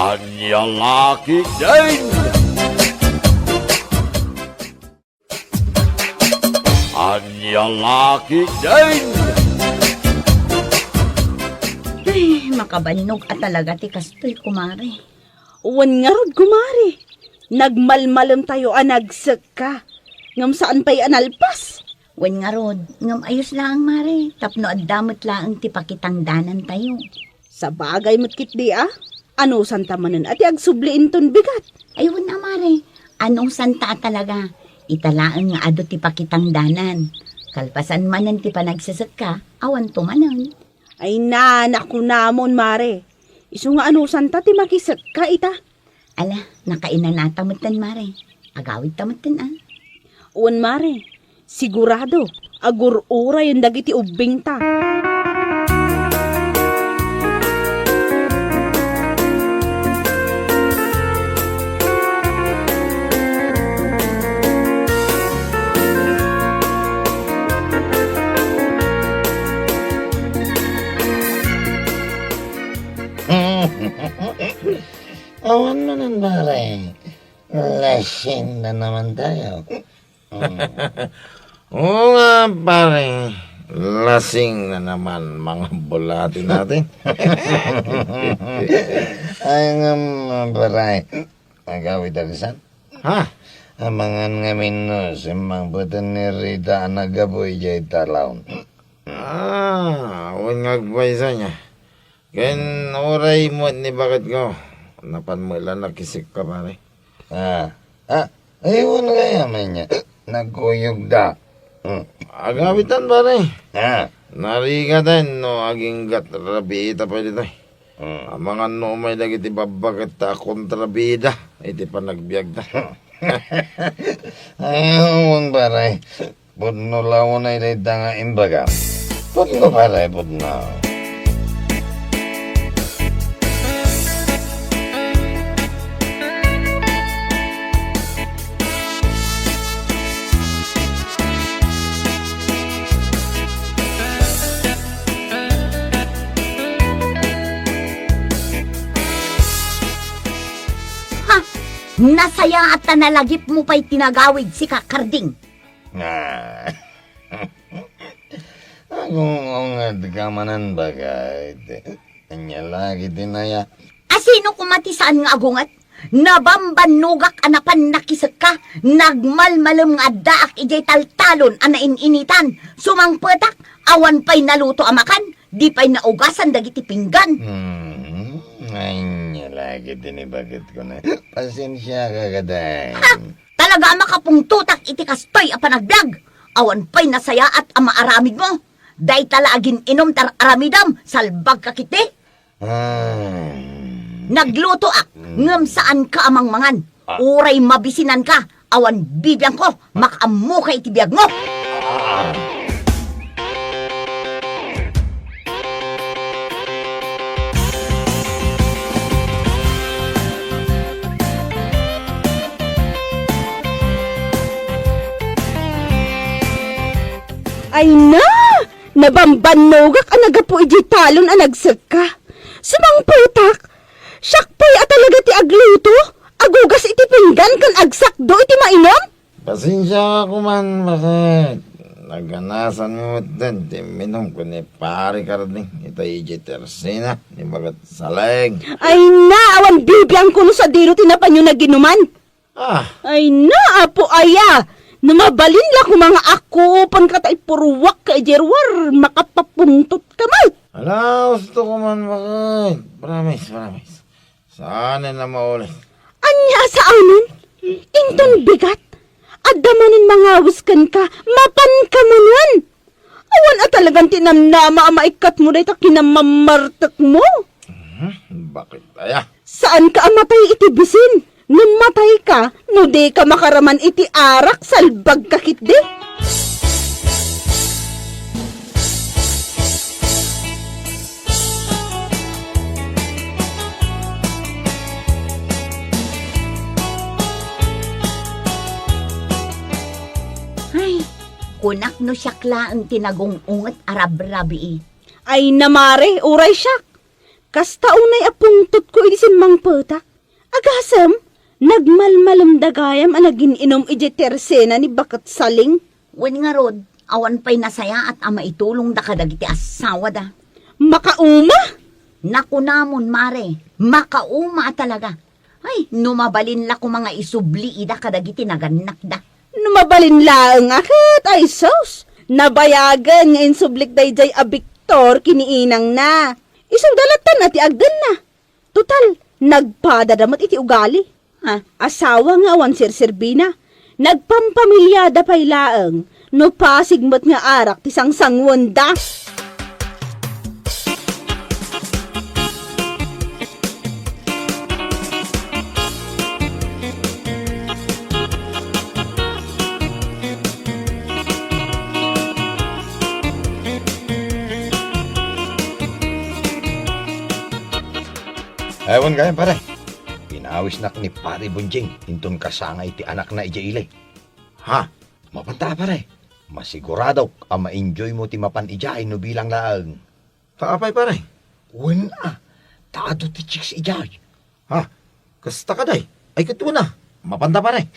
Anyang laki din! Anyang laki din! Ay, makabanog at talaga ti kastoy, kumare. Uwan nga rod, kumare. Nagmalmalam tayo anagsag ka. Ngam saan pa'y analpas? Wen nga rod, ngam ayos lang, mare. Tapno at damot lang ti pakitang danan tayo. Sa bagay mo't kit di ah. Ano santa manan at agsubliin ton bigat. Ayun na, mare. Anong santa talaga? Italaan nga ado ti pakitang danan. Kalpasan manan ti panagsasak ka, awan tumanan. Ay naku namon, mare. Isu nga ano santa ti makisak ka ita. Ala, nakainan na tamutan, mare. Agawid tamutan, ah. Uwan, mare. Sigurado, agur-ura yung dagiti ubing ta. Awan mo nun, pare. Lasing na naman tayo. Oo nga, pare. Lasing na naman mga bulati natin. Ay nga, pare. Agawid alisan? Ha? Amangan nga minus, imang butan ni Rita nagaboy jay talaon. Huwag ngagbaysa niya. Ken oray mo ni bakit ko. Napan mo ilan nakisik ka, pare. Ayun kaya man niya. Nagkuyog da. Agawitan, pare. Ha? Narigatan, no, aging gat rabita pa dito. Mga no may lagi ti babakit ta kontrabida. Iti pa nagbiag ta. Ayun, pare. Pudno lawon ay dayta nga imbaga. Pudno, pare, pudno. Nasaya at nalagip mo pa'y tinagawid si Kakarding. Kung ungad ka manan bagay, kanya lagi tinaya. Asino kumatisaan nga agungat? Nabambanugak anapan nakisak ka, nagmalmalam nga daak ijay taltalon anain-initan, sumangpetak, awan pa'y naluto amakan, di pa'y naugasan dagiti pinggan. Ay niya lagi tinibagit ko na. Pasensya ka kaday. Ha! Talaga makapungtutak iti kastoy a panagbiag. Awan pa'y nasaya at amaaramid mo. Day talagin inom tar aramidam, salbag kakiti. Nagluto ak, ngam saan ka amang mangan. Uray mabisinan ka, awan bibiyang ko, makamukha iti biyag mo. Ay na! Nabambanogak ang nagapo iji talon ang nagsag ka. Sumang putak! Siyak pa'y atalaga ti agluto? Agugas iti pinggan kan agsakdo iti mainom? Pasensya ka kuman, bakit? Naganasan mo din, minom ko ni pare Karding. Ito iji tersina, ni bagat saleg. Ay na! Awan bibiyang kuno sa diro tinapan yung naginuman. Ay na! Apo aya! Namabalin la kung mga ako pan katay puruwak ka jerwar makapapuntot ka man. Ala, gusto ko man bakit? Promise. Sana na maulit. Anya sa amin? Inton bigat? Adamanin mga wiskan ka, mapan ka manan. Awan at talagang tinamnama maikat mo dahil kinamamartak mo. Bakit kaya? Saan ka amatay itibisin? Namatay ka, no di ka makaraman iti arak salbag kakit di. Ay, kunak no siyakla ang tinagong ungat arab-rabi. Ay namare, uray siyak. Kasta unay apungtot ko ilisin mang petak. Agasam, nagmalmalam dagayam anagin inom ije tersena ni bakat saling. Wen nga rod, awan pa'y nasaya at ama itulong da kadagiti asawa da. Makauma? Naku namon, mare, makauma talaga. Ay, numabalin la ko mga isubli ida kadagiti naganak da. Numabalin lang akit ay sos. Nabayagan nga insublik dayjay a Victor kiniinang na. Isang dalatan at iagdan na. Total, nagpadadamat iti ugali. Ha? Asawa nga awan sirsirbina. Nagpampamilyada pa'y laeng. No pasigmat nga arak ti sangsangwan da. Ewan kaya pare. Pinawis nak ni pare Bunjing. Intun kasanga iti anak na ija ilay. Ha? Mapanta pare. Masigurado ang ma-enjoy mo ti mapan ijay no bilang laang. Taapay pare. Wen taado ti chicks ijay. Ha? Kasta ka day. Ay katuwa na. Mapanda pare.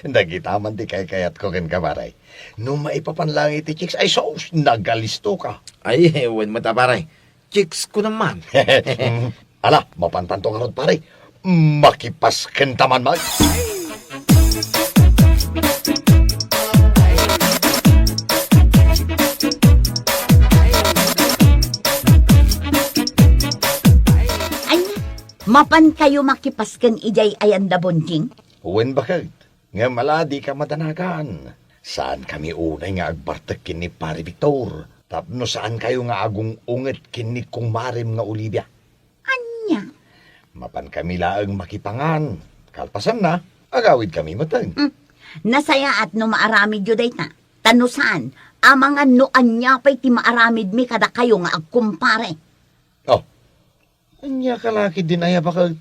Nagita man ti kayat ko ken ka pare. No maipapanlang iti chicks ay sos nagalisto ka. Ay, wen mata pare. Chicks ko naman. Ala, mapantanto ka ron pare. Makipas kentaman man. Ay, mapan kayo makipaskan ijay ayanda bonjing? Wen bakit? Nga maladi ka madanagan. Saan kami unay nga agbartek kini pare Victor? Tapno saan kayo nga agong unget kini kung marim nga Olivia? Anya? Mapan kami laang makipangan. Kalpasan na, agawid kami matang. Nasaya at no maaramid yu day na. Tano saan? Amang ano anya pa'y ti maaramid mi kada kayo nga agkumpare. Oh, anya kalaki din aya bakit?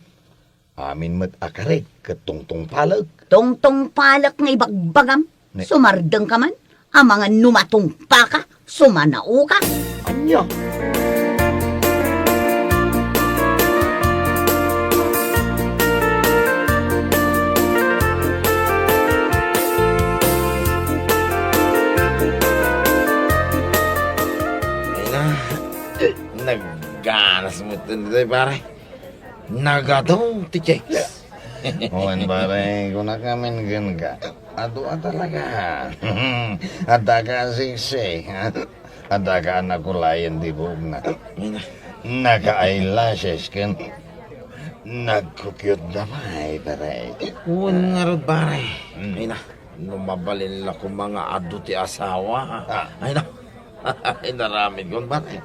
Amin mat akaret katungtong palag. Tungtong palak nga ibagbagam. Sumardeng ka man. Amang numatong paka. Sumanao ka. Anya? Nagganas mo ito pare. Nagadaw ti chicks. Owen pare, kung nakamin gan ka, ato talaga. Ada ka siksi. Ada ka nakulayan di buog na. Naka-eyelashes kan. Nagkukyot na may pare. Uwan nga rin pare. Ay na, lumabalin lang ko mga ado ti asawa. Ay na, ay naramid ko pare.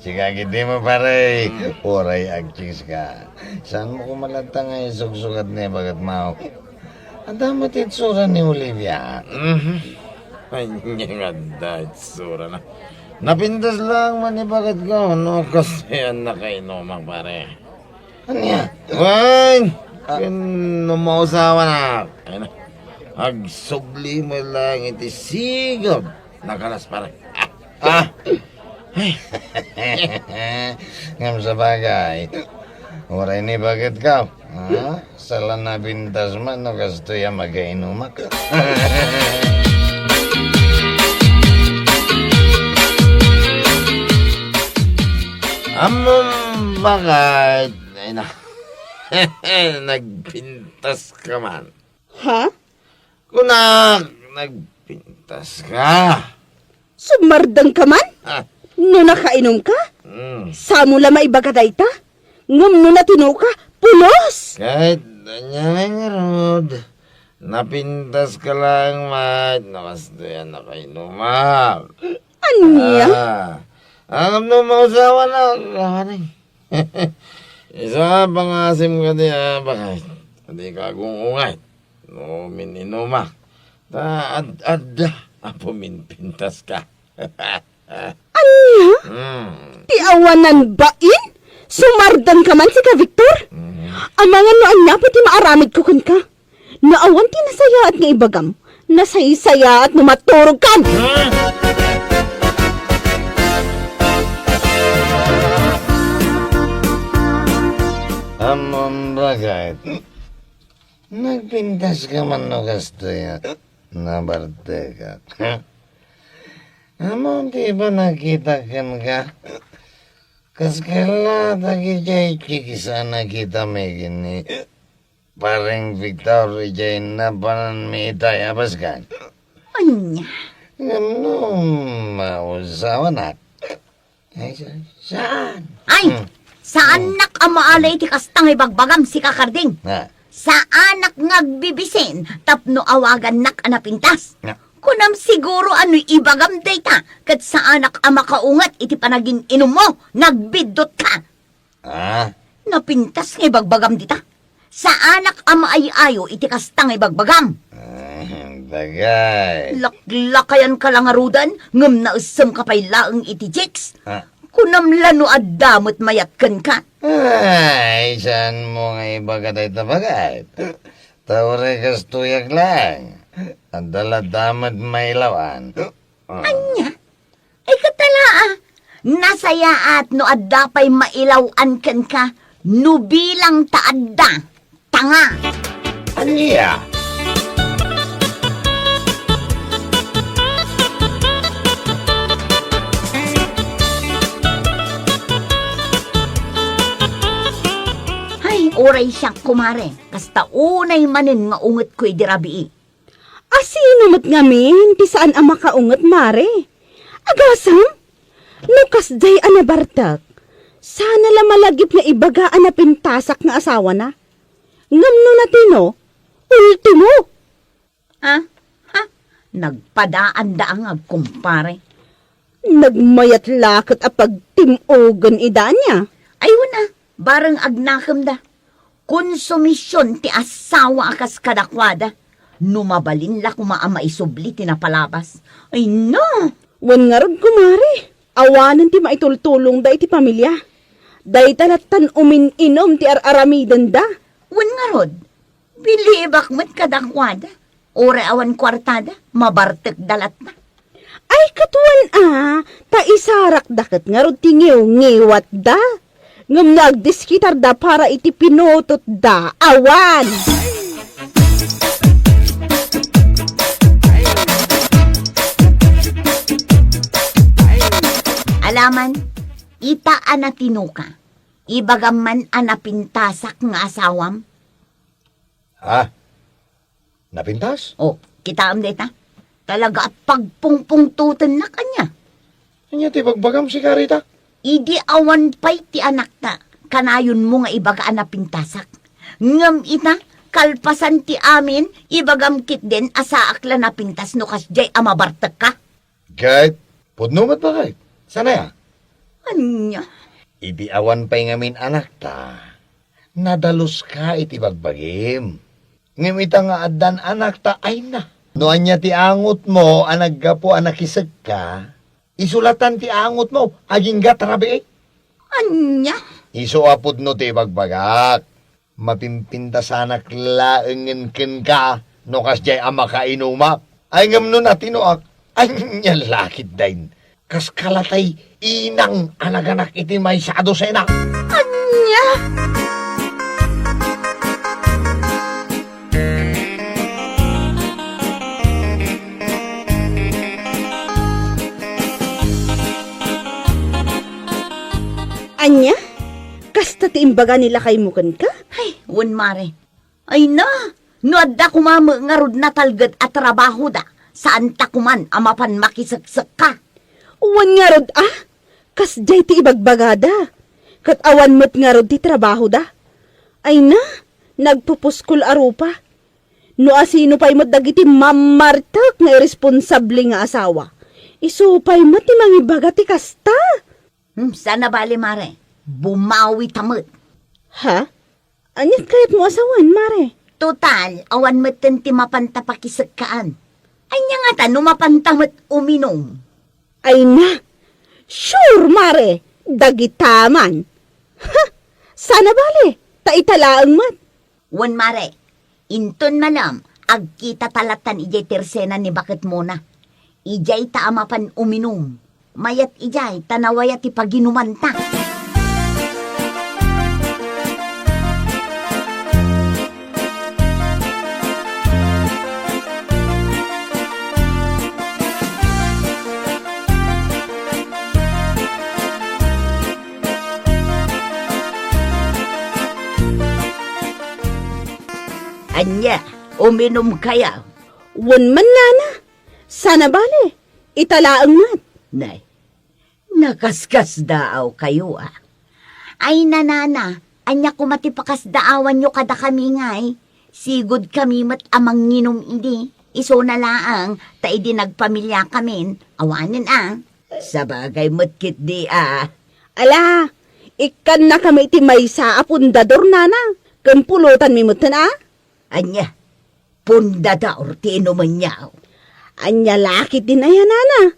Sige, hindi mo pare. Oray agchis ka. Saan mo kumalanta nga isugsugat niya bagat mau? Ang damat itsura ni Olivia. Ay niya nga dahil sura na. Napindas lang man ni bagat ko. No, kasi yan nakainomang pare. Ano yan? Wan! Numausawa na. Ay na. Agsubli mo lang iti sigod. Nakalas pare. Ngam sa bagay. Oray ni bakit ka? Sala na bintas man no kasto ya magainumak. Among bakit? Ay na. Nagpintas ka man. Ha? Kunak, nagpintas ka. Sumardang ka man? No nakainom ka? Samula maibagatay ta? Ngam no natino ka? Pulos! Kahit anyang rod, napintas ka lang, mat. Nakasto yan nakainumak. Anya? Ang mausawa na, kahaning. Isa pangasim ka di, bakit? Hindi ka agungungay. No, mininumak. Ad-ad, apo minpintas ka. Anya? Ti awanan bain? Sumardan ka man si ka, Victor? Amangan no anya, pati maaramid ko kan ka. Naawan ti nasaya at nga ibagam. Nasaysaya at numaturog kan. bakit? Nagpintas ka man no gasto yan. Nabarte ka. Amo, di ba nakita ka? Kas kala tagi jay chikisa nakita may gini. Parang Victor jay napanan may itay abas kan. Anya. Ano, mausawa na. Ay, saan? Ay, sa anak ang maalay ti kastang ibagbagam si kakarding. Na, Sa anak ngagbibisin, tapno awagan nak anapintas. na. Kunam siguro ano'y ibagam data, kat sa anak ang makaungat iti panagin inom mo, nagbidot ka. Ah, Napintas nga ibagbagam dita. Sa anak ang maayayo iti kastang ibagbagam. bagay. Laklakayan ka lang arudan, ngam na usam ka pa'y laang iti chicks. Ah. Kunam lano at damot mayatkan ka. Ay, saan mo nga iba ka tayo tabagat? Tawari kas tuyak lang. Ang daladamat may lawan. Anya, ay katala nasaya at no adda pa'y mailawan kan ka, no bilang taadda, tanga. Anya? Ay, oray siyang kumare, kasta unay manin nga unget ko'y dirabii. Asino mo't ngamin, ti saan ang makaungat, mare? Agasam? Nukas day anabartak. Sana la malagip nga ibagaan na pintasak nga asawa na. Ngamno na tino, ultimo. Ha? Ha? Nagpadaan daang agkumpare. Nagmayat lakot a pagtimogan ida niya. Ayun na, barang agnakam da. Konsumisyon ti asawa akas kadakwada. Numabalin la kumaama isubli tinapalabas. Ay no! Wan nga rod kumari. Awanan ti maitultulong da iti pamilya. Day talatan umin-inom ti araramidan da. Wan nga rod, bilibak mo't kadakwada. Ore awan kwartada, mabartek dalat na. Ay katuan ta isarak daket nga rod tingiw ngiwat da. Ngam nagdiskitar da para iti pinutot da. Awan! Alaman, ita anatinuka. Ibagam man anapintasak nga asawam. Ha? Napintas? O, kita am deta. Talaga at pagpungpungtutan na kanya. Anya ti bagbagam si Karita? Idi awan pa'y ti anak ta. Kanayon mo nga ibaga anapintasak. Ngam ita, kalpasan ti amin, ibagam kit din asaak la napintas no kasjay amabartek ka. Kahit, pudnumat ba kahit? Sana ya? Anya? Idi awan pa'y ngamin anak ta. Nadalos ka iti bagbagim. Ngimita nga adan anak ta ay na. No anya ti angot mo, anaggapo anakisag ka, isulatan ti angot mo, aging gatarabi. Anya? Iso apod no ti bagbagak. Mapimpinta sana klaengen ken ka, no kasjay ama ka inumak. Ay ngam no natinoak, ay nya lakit dain. Kas kalatay inang anaganak iti may sado sena. Anya? Anya? Kasta ti imbaga nila kay mukan ka? Ay, wan mare. Ay na, no adda kumama nga rod na talgad at trabaho da. Saan ta kuman amapan makisagsak ka? Wan nga rod kasjay ti ibagbagada. Kat awan mo't nga rod ti trabaho da. Ay na, nagpupuskol arupa. No asino pa'y mo't dagiti mamartak nga irresponsable nga asawa. Isupay mo't ti mangibaga ti kasta. Sana bali mare, bumawi tamot. Ha? Anyat kayat mo asawan, mare? Total, awan mo ti mapantapakisagkaan. Ay niya nga ta, numapantamot uminom. Ay na, sure, mare, dagitaman. Ha? Sana bali, taitalaang mat. Wan mare, inton malam, agkita talatan ijay tersena ni bakit muna. Ijay ta amapan uminom. Mayat ijay, tanawayat ipaginuman ta. Anya, uminom kaya. Wan man nana. Sana bale. Italaang mat. Nay, nakaskas daaw kayo ah. Ay nanana, anya kumatipakas daawan nyo kada kami ngay. Sigod kami mat amang nginom ini. Iso na laang, ta idi nagpamilya kamin. Awanin ah. Sabagay matkit di ah. Ala, ikan na kami iti may sa apundador nana. Kan pulutan mi mutan ah. Anya, pundada orti inuman niya. Anya lakit din ayan nana.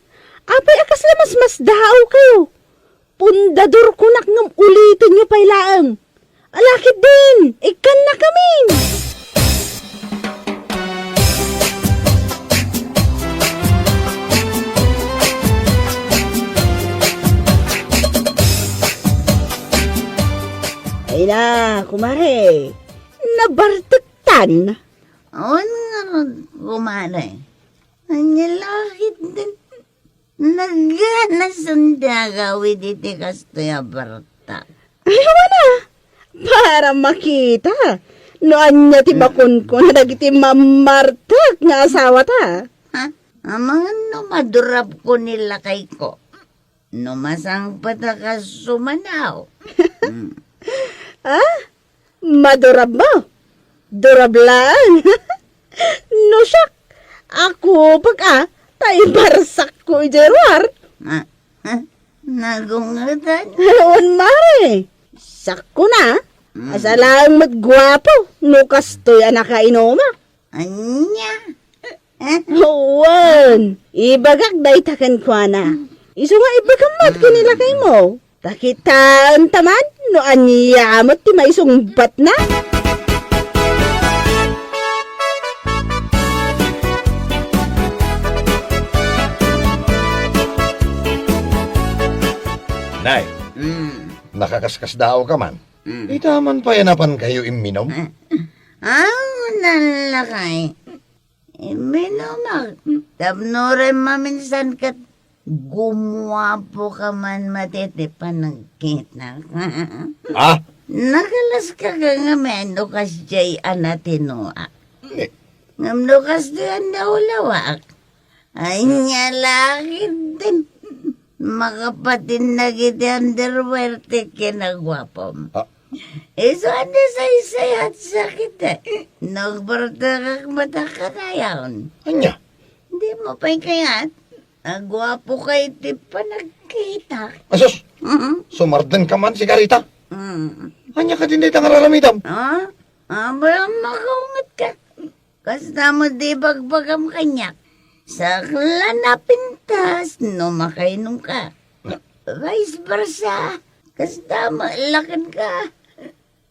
Apay akas na mas daaw kayo. Pundador ko ngam ulitin nyo pailaang. Alakit din, ikan na kami. Ay na, kumare. Nabartutan. On nga kumare. Anya lakit din. Naganas ang dagawid iti kastoya barta. Ayaw na. Para makita. Noan niya ti bakon ko na dagiti mamartak nga asawa ta. Ha? Amang no madurab ko nila kay ko. No masang patakas sumanaw. Ha? Madurab mo? Durab lang. No siyak. Ako pag tayo barsak ko ijerwar. Ha? Ha? Nagungatan? On mare. Sakko na. Asa lang matgwapo. No kastoy anak inoma. Anya? Huwan. Ibagak day takan kwa na. Iso nga ibagamat kinilakay mo. Takitaan taman. No anyamot ti maisong bat na. Nay, nakakaskas daw ka man. Itaman pa yanapan kayo iminom. Ang nalakay. Iminomag. Tapno rin maminsan kat gumwapo ka man matitipan ng kita. Ah? Nakalas ka nga mendo kas jay anatinoa. Eh, Ngamno kas diyan daw lawak. Ay niya lakit din. Makapatin na giti underwear ti kinagwapom. Ah. Iso ane say at sakit eh. Nagbarta kak mata ka kayaon. anya? Hindi mo pa'y kayat. Agwapo kay ti panagkita. Asos, Mm-hmm. sumardan ka man si Karita. Mm. Anya ka din dito nga raramitam. Ah? Abang makaungat ka. Kasta mo di bagbagam kanyak. Sakla na pintas, no makainom ka. Vice versa. Kasta malakan ka.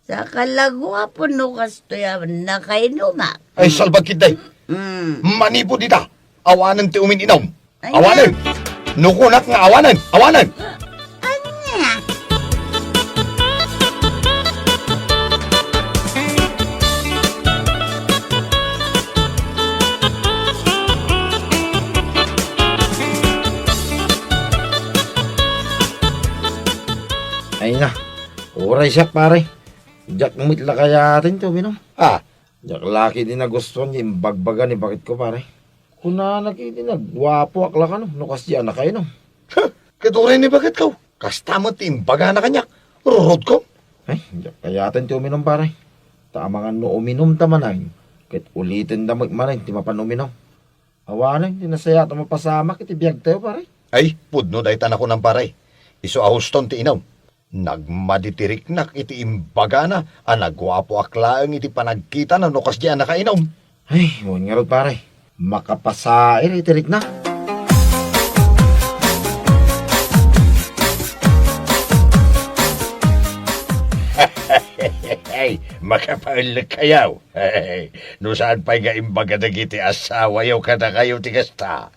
Sa kalagwa po no kastoya nakainom ka. Ay, salbag kitay. Mm. Manipo dita. Awanan ti umininom. Ay, Awanan. Nukunak nga awanan. Awanan. Anya? Ay na, oray siya pare. Jack mitla kaya atin to, minom. Ah, Jack laki din na gusto niya yung bagbaga ni bakit ko pare. Kuna nakiti nagwapo akla ka no, nukas diyan na kayo no. katurin ni bakit ka? Kasta mo timbaga na kanya. Rurod ko. Ay, Jack kaya atin to uminom pare. Tama nga no uminom tamanay. Kahit ulitin na magmanay, di mapan uminom. Awanay, di nasaya ito mapasama, kiti biyag tayo pare. Ay, pudno dahi tanak ko ng paray. Iso ahuston ti inom. Nagmaditiriknak iti imbaga na, nagwapo aklaang iti panagkita na nukas diyan nakainom. Ay, huwag nga rin pare. Makapasair, itirik na. Hey, makapaulik kayaw. Hey, no saan pa'y nga imbaga na kiti asawa yaw ka na kayo ti kasta.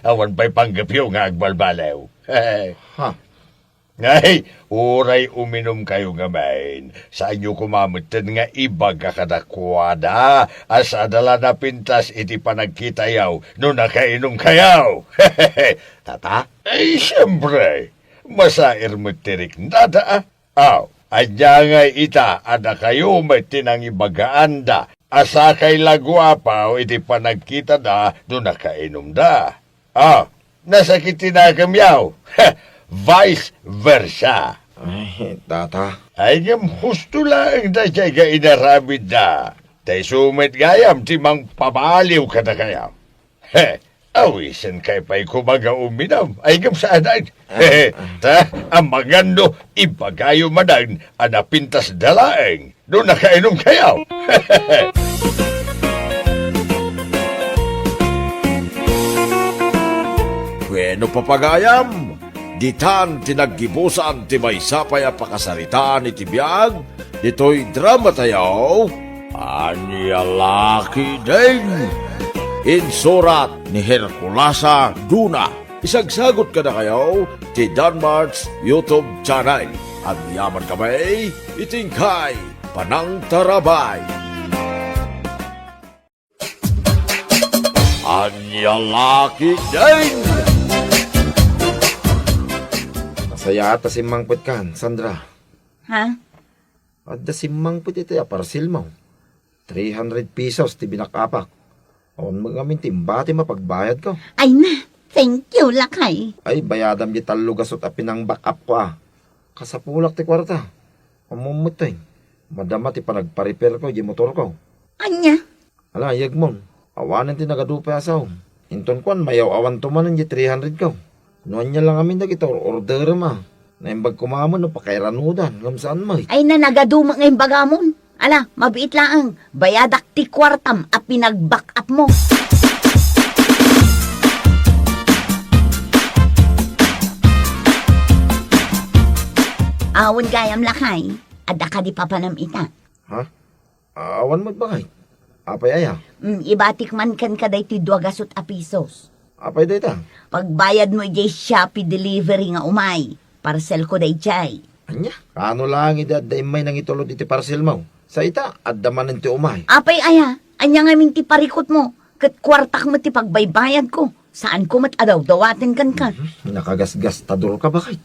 Awan pa'y panggapyo nga agbalbalaw. Ha? Ay, uray uminom kayo nga main. Sa inyo kumamutan nga ibaga kadakwada. As adala na pintas iti panagkita yaw no nakainom kayaw. Tata? Ay, siyempre. Masair mo tirik nada. Aw, adya nga ita ada kayo may tinang ibagaanda. asa kay lagwapaw, iti panagkita da, doon nakainom da. Nasakit tinagamyaw. Vice versa. Ay, tata. Ay ngam husto lang da siya ga inaramid da. Tay sumit gayam, timang pabaliw ka na kayam. Awisan kay pa'y kumaga uminam. Ay ngam saanan. Ta, ang magando, ipagayo manan, anapintas dalaeng. Doon nakainom kayaw. Bueno papagayam, ditan tinaggibusan ti may sapay a pakasaritaan iti biyag, dito'y drama tayaw, Anya Laki Ding. Insurat ni Herculasa Duna. Isagsagot ka na kayo ti Danmar's YouTube channel. At yaman kamay, itingkay, Panang Tarabay. Anya Laki Ding. Masaya ata si Mangput kan, Sandra. Ha? At da si Mangput ito aparsil mo. 300 pesos ti binakapak. Awan magamin timbati mapagbayad ko. Ay na, thank you, Lakay. Ay, bayadam di talugasot a pinang backup ko Kasapulak ti kwarta. Amumutay. Madama ti panagpa-repair ko, di motor ko. Anya? Ala, yag mo. Awanan ti nagadupa asaw. Inton kwan, mayaw awan tumanan di 300 ko. Noon niya lang amin na kita order ma. Naimbag kumamon no pakairanudan. Gamsaan mo. Ay na nagaduma ngayong bagamon. Ala, mabiit laang. Bayadak ti kwartam a pinag-back up mo. Awan gayam, Lakay. Ada ka di papanam ita. Ha? Awan mo bakit? Apay aya? Ibatik man kan kaday ti 200 pesos. Apay data? Pagbayad mo jay Shopee delivery nga umay. Parcel ko day jay. Anya? Ano lang idaday may nang itulod iti parcel mo? Sa ita, addaman ti umay. Apay aya, anya nga minti parikot mo. Kat kwartak mo ti pagbaybayad ko. Saan ko mat adaw dawatin kan. Nakagasgas tador ka bakit?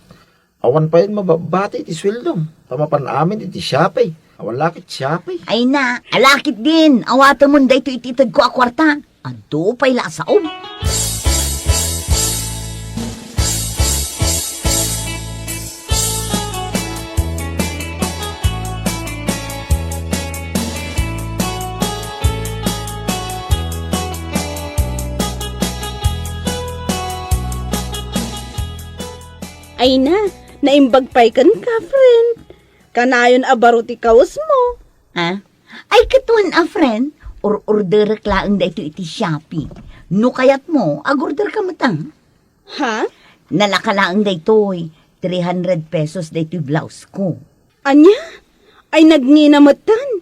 Awan pa yun mababati iti sweldo. Tamapan amin iti Shopee. Awan lakit Shopee. Ay na, alakit din. Awata mo da ito ititag ko a kwarta. Ado pa'y lasaom. Ay na, naimbag pa'y kan ka, friend. Kanayon abaruti kaos mo. Ha? Ay katuan a friend. Or order klaang da ito iti Shopee. No kayat mo, agorder ka matang. Ha? Nalakalaang da ito'y 300 pesos da ito'y blouse ko. Anya? Ay nagninamatan.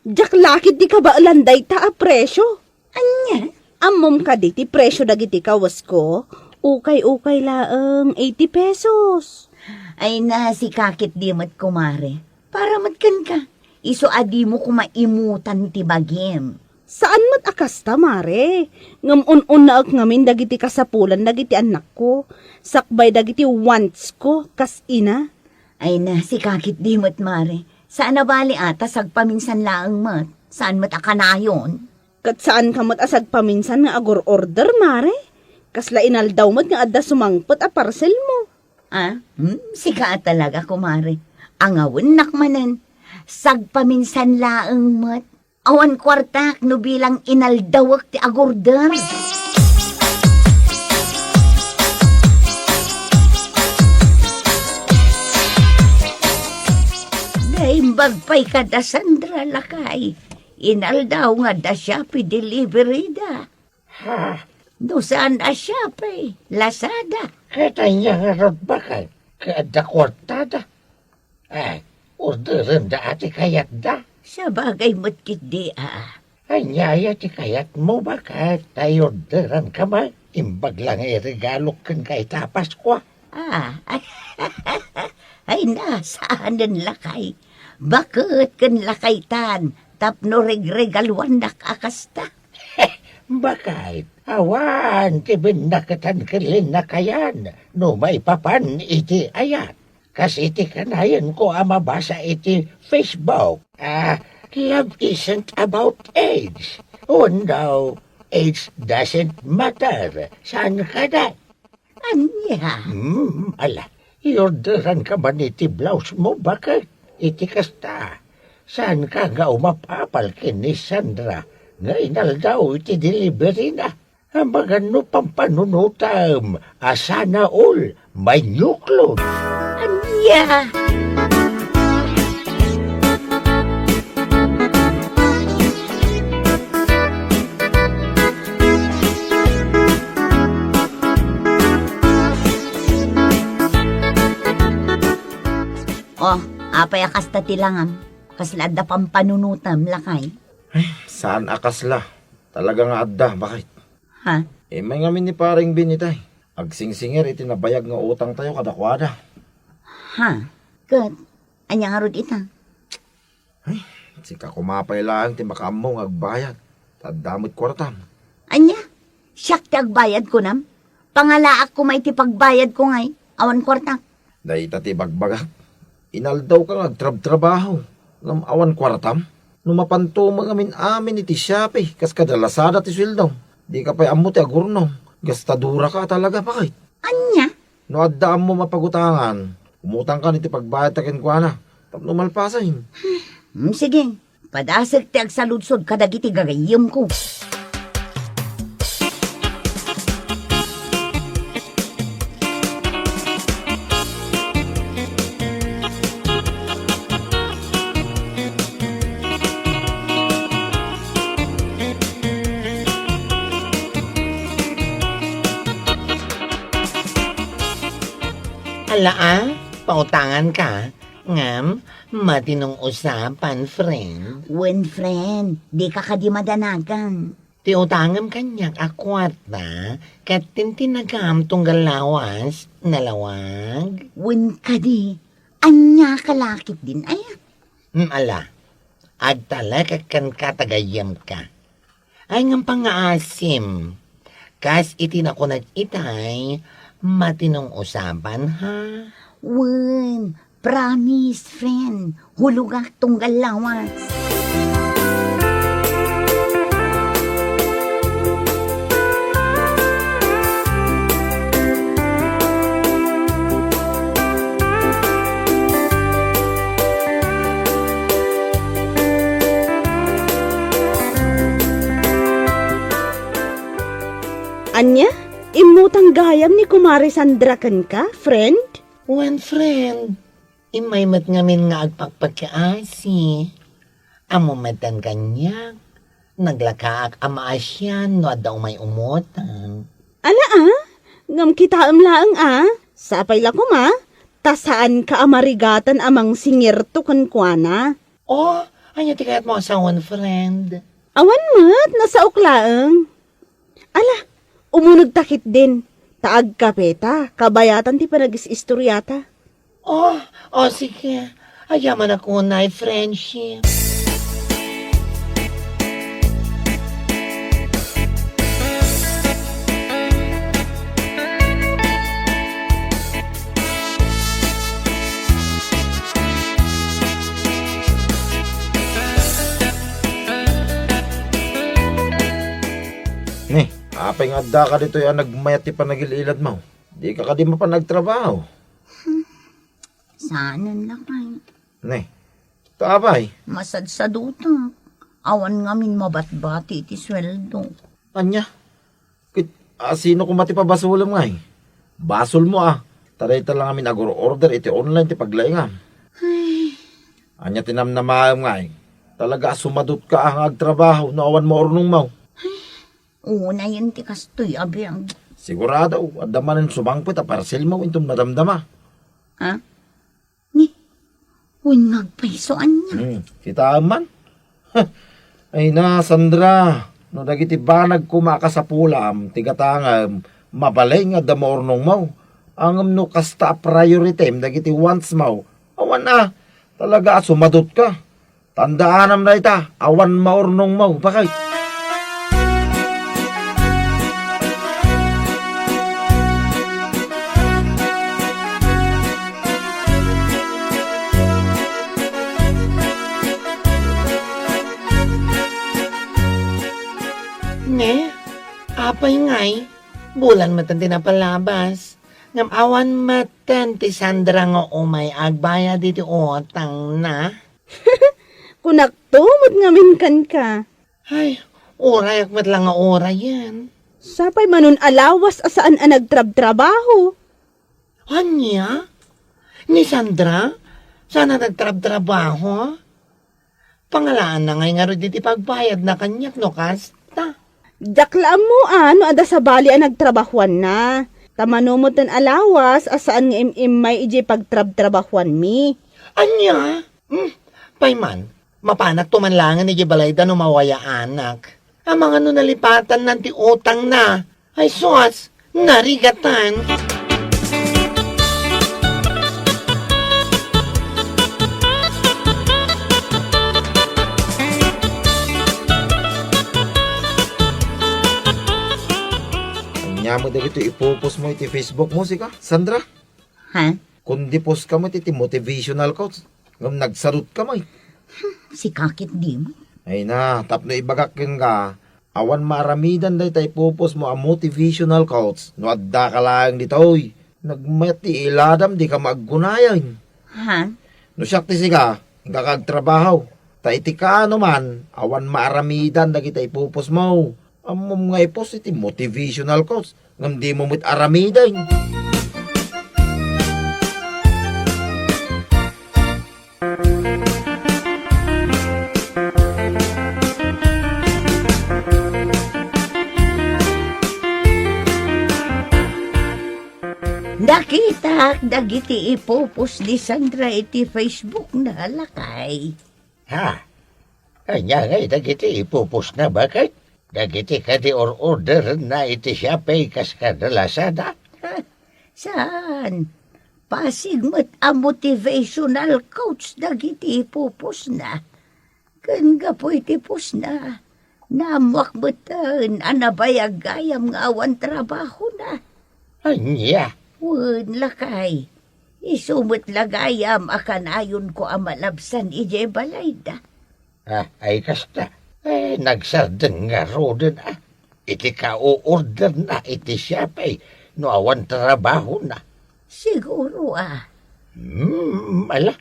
Jak lakit di ka ba alanday ta a presyo? Anya? Amom ka di ti presyo dagiti kawas ko. Ukay-ukay laang 80 pesos. Ay na, si kakit di mat kumare. Para matkan ka. Iso adi mo kumaimutan ti bagim. Saan mat akas ta, mare? Ngam-un-un na ak ngamin dagiti kasapulan dagiti anak ko. Sakbay dagiti wants ko, kas ina. Ay na, si kakit di mat mare. Saan na bali ata sagpaminsan laang mat? Saan mat akanayon? Kat saan ka mat asag paminsan nga agor order, mare? Kasla inaldaw mat nga adda sumangpot a parcel mo. Ah? Sika talaga, kumare. Angawin nakmanan. Sagpaminsan laang mat. Awan kwartak no bilang inaldawak ti agorder. Naimbag pa'y kada Sandra Lakay. Inaldaw nga da Shopee delivery da. No saan da Shopee? Lazada. Katanya nga rod bakal, kada kwartada. Ay, orderan da ati kayat da. Sa bagay mo't kiti Ay, nyaya ti kayat mo bakal, tayo orderan ka ba? Imbag lang regalo kan kay tapas ko. Ay na, saan din Lakay? Bakit kan Lakaytan? Tapno regregaluan akasta. Bakit? Awan, ti binakatan kalin na kayan. No may papan iti ayat. Kasi iti kanayan ko mabasa iti Facebook. Love isn't about age. Oh no, age doesn't matter. Saan ka na? Anya. Ala, iorderan ka ba ni ti blouse mo? Bakit? Iti kasta. Saan ka nga umapapalkin ni Sandra? Nga inal daw iti delivery na. Ang mga no pampanunutam. Asana all. May new clothes. Anya. Oh, apay akasta tilangam. Kaslada pampanunutam lakay. Saan akasla? Talaga nga adda, bakit? Ha? May ngamin ni paring binitay. Agsingsingir iti nabayag nga utang tayo kadakwada. Ha? Kat, anya nga rod ita. Sika kumapay lang ti makaamong agbayad. Tadamot kwartam. Anya? Siyak ti agbayad ko nam. Pangalaak ko may ti pagbayad ko ngay. Awan kwartak. Dahi ti bagbagak. Inaldaw ka nga agtrab-trabaho. Ngam awan kwartam. Numapanto mga amin iti Shopee. Kas kadalasada ti sweldo. Di ka pa'y amo ti agurno. Gastadura ka talaga bakit? Anya? No addaan mo mapagutangan. Umutang ka niti pagbayad takin kwa na. Tapno malpasahin. Sige. Padasag ti agsaludsod kadagiti gagayim ko. Ala pautangan ka. Ngam, matinong usapan, friend. Wen friend, di ka kadi madanagan. Ti utangam kanyak akwarta, kat tintinagam tunggal lawas, nalawag. Wen kadi, anya kalakit din ay. Ala, agtala kakan katagayam ka. Ay ngam pangaasim, kas itinakunat itay, matinong usapan ha. Wen, promise friend, hulugak tunggal lawas. Anya, imutang gayam ni Kumari Sandra kan ka, friend? One friend, imay mat ngamin nga agpagpagkaasi. Amo matan kanyak, naglakaak amaasyan no adaw may umutan. Ala ngam kita laang sapay la ko ma, tasaan ka amarigatan amang singirto kan kuana. Oh, anya ti kayat mo asawan friend. Awan mat, nasa uklaang. Ala, umunag takit din. Taag kapeta, kabayatan ti panagis-istoryata. Oh, sige. Ayaman ako na friendship. Ni, apay nga adda ka dito yung nagmayat ti panagililad mo. Di ka di mapanagtrabaho. Saanan lakay. Ni, tapay. Masadsaduta. Awan ngamin mabatbati iti sweldo. Anya? Sino kumati pa basulam nga eh? Basol mo Taray lang amin agor-order iti online ti paglaingam. Anya tinamnamaam nga eh. Talaga sumadot ka ang agtrabaho no awan mo ornong mo. Una yun ti kastoy abiyang. Sigurado, adamanin sumangpit parcel mo intom nadamdama. Ha? Ni, uy nagpaisoan niya. Kita man. Ay na, Sandra. No dagiti banag kumaka sa pulam, tigatangam, mabalay nga damornong mo. Angam no kasta priority, dagiti wants mo. Awan talaga sumadot ka. Tandaanam na ita, awan maornong mo. Bakit? Apay ngay, bulan matan tinapalabas. Ngam awan matan ti Sandra nga umay agbaya diti utang na. Kunak tumot ngamin kan ka. Ay, oray akmat lang nga oray yan. Sapay manon alawas asaan ang nagtrab-trabaho. Anya? Ni Sandra? Sana nagtrab-trabaho? Pangalaan na ngay nga rin diti pagbayad na kanyak no kasta. Daklaan mo ano ada sa bali ang nagtrabahuan na. Tamanumot ng alawas asaan nga may iji pagtrab-trabahuan mi. Anya? Payman, mapanak tumanlangan ni Gibalayda no mawaya anak. Ang mga nalipatan ng ti utang na. Ay sos, narigatan. Anya mo dagito ipupos mo iti Facebook mo, sika, Sandra. Ha? Kundi post ka mo iti motivational quotes. Ngam nagsarot ka mo. Si kakit di mo. Ay na, tapno ibagakin ka. Awan maramidan day tay pupos mo ang motivational quotes. No adda ka lang ditoy. Nagmati iladam di ka maggunayan. Ha? No siyak ti sika, kakagtrabaho. Ta iti ka ano man, awan maramidan dagiti ipupos mo. Amom nga ipos iti motivational quotes. Ngam di mo mit aramidan. Nakita dagiti ipupos ni Sandra iti Facebook na lakay. Ha? Anya ngay, dagiti ipupos na bakit? Dagiti kadi order na iti siya pay kas kadalasada. Saan? Pasig mo't ang motivational coach dagiti ipupos na. Kan gapo iti pus na. Namuak mo'tan anabayagayam nga awan trabaho na. Anya? Wen lakay. Isumot lagayam akan ayon ko ang malabsan ije balayda. Ay kasta. Nagsardeng nga roden iti ka-order na iti siya pay no awan trabaho na. Siguro Ala,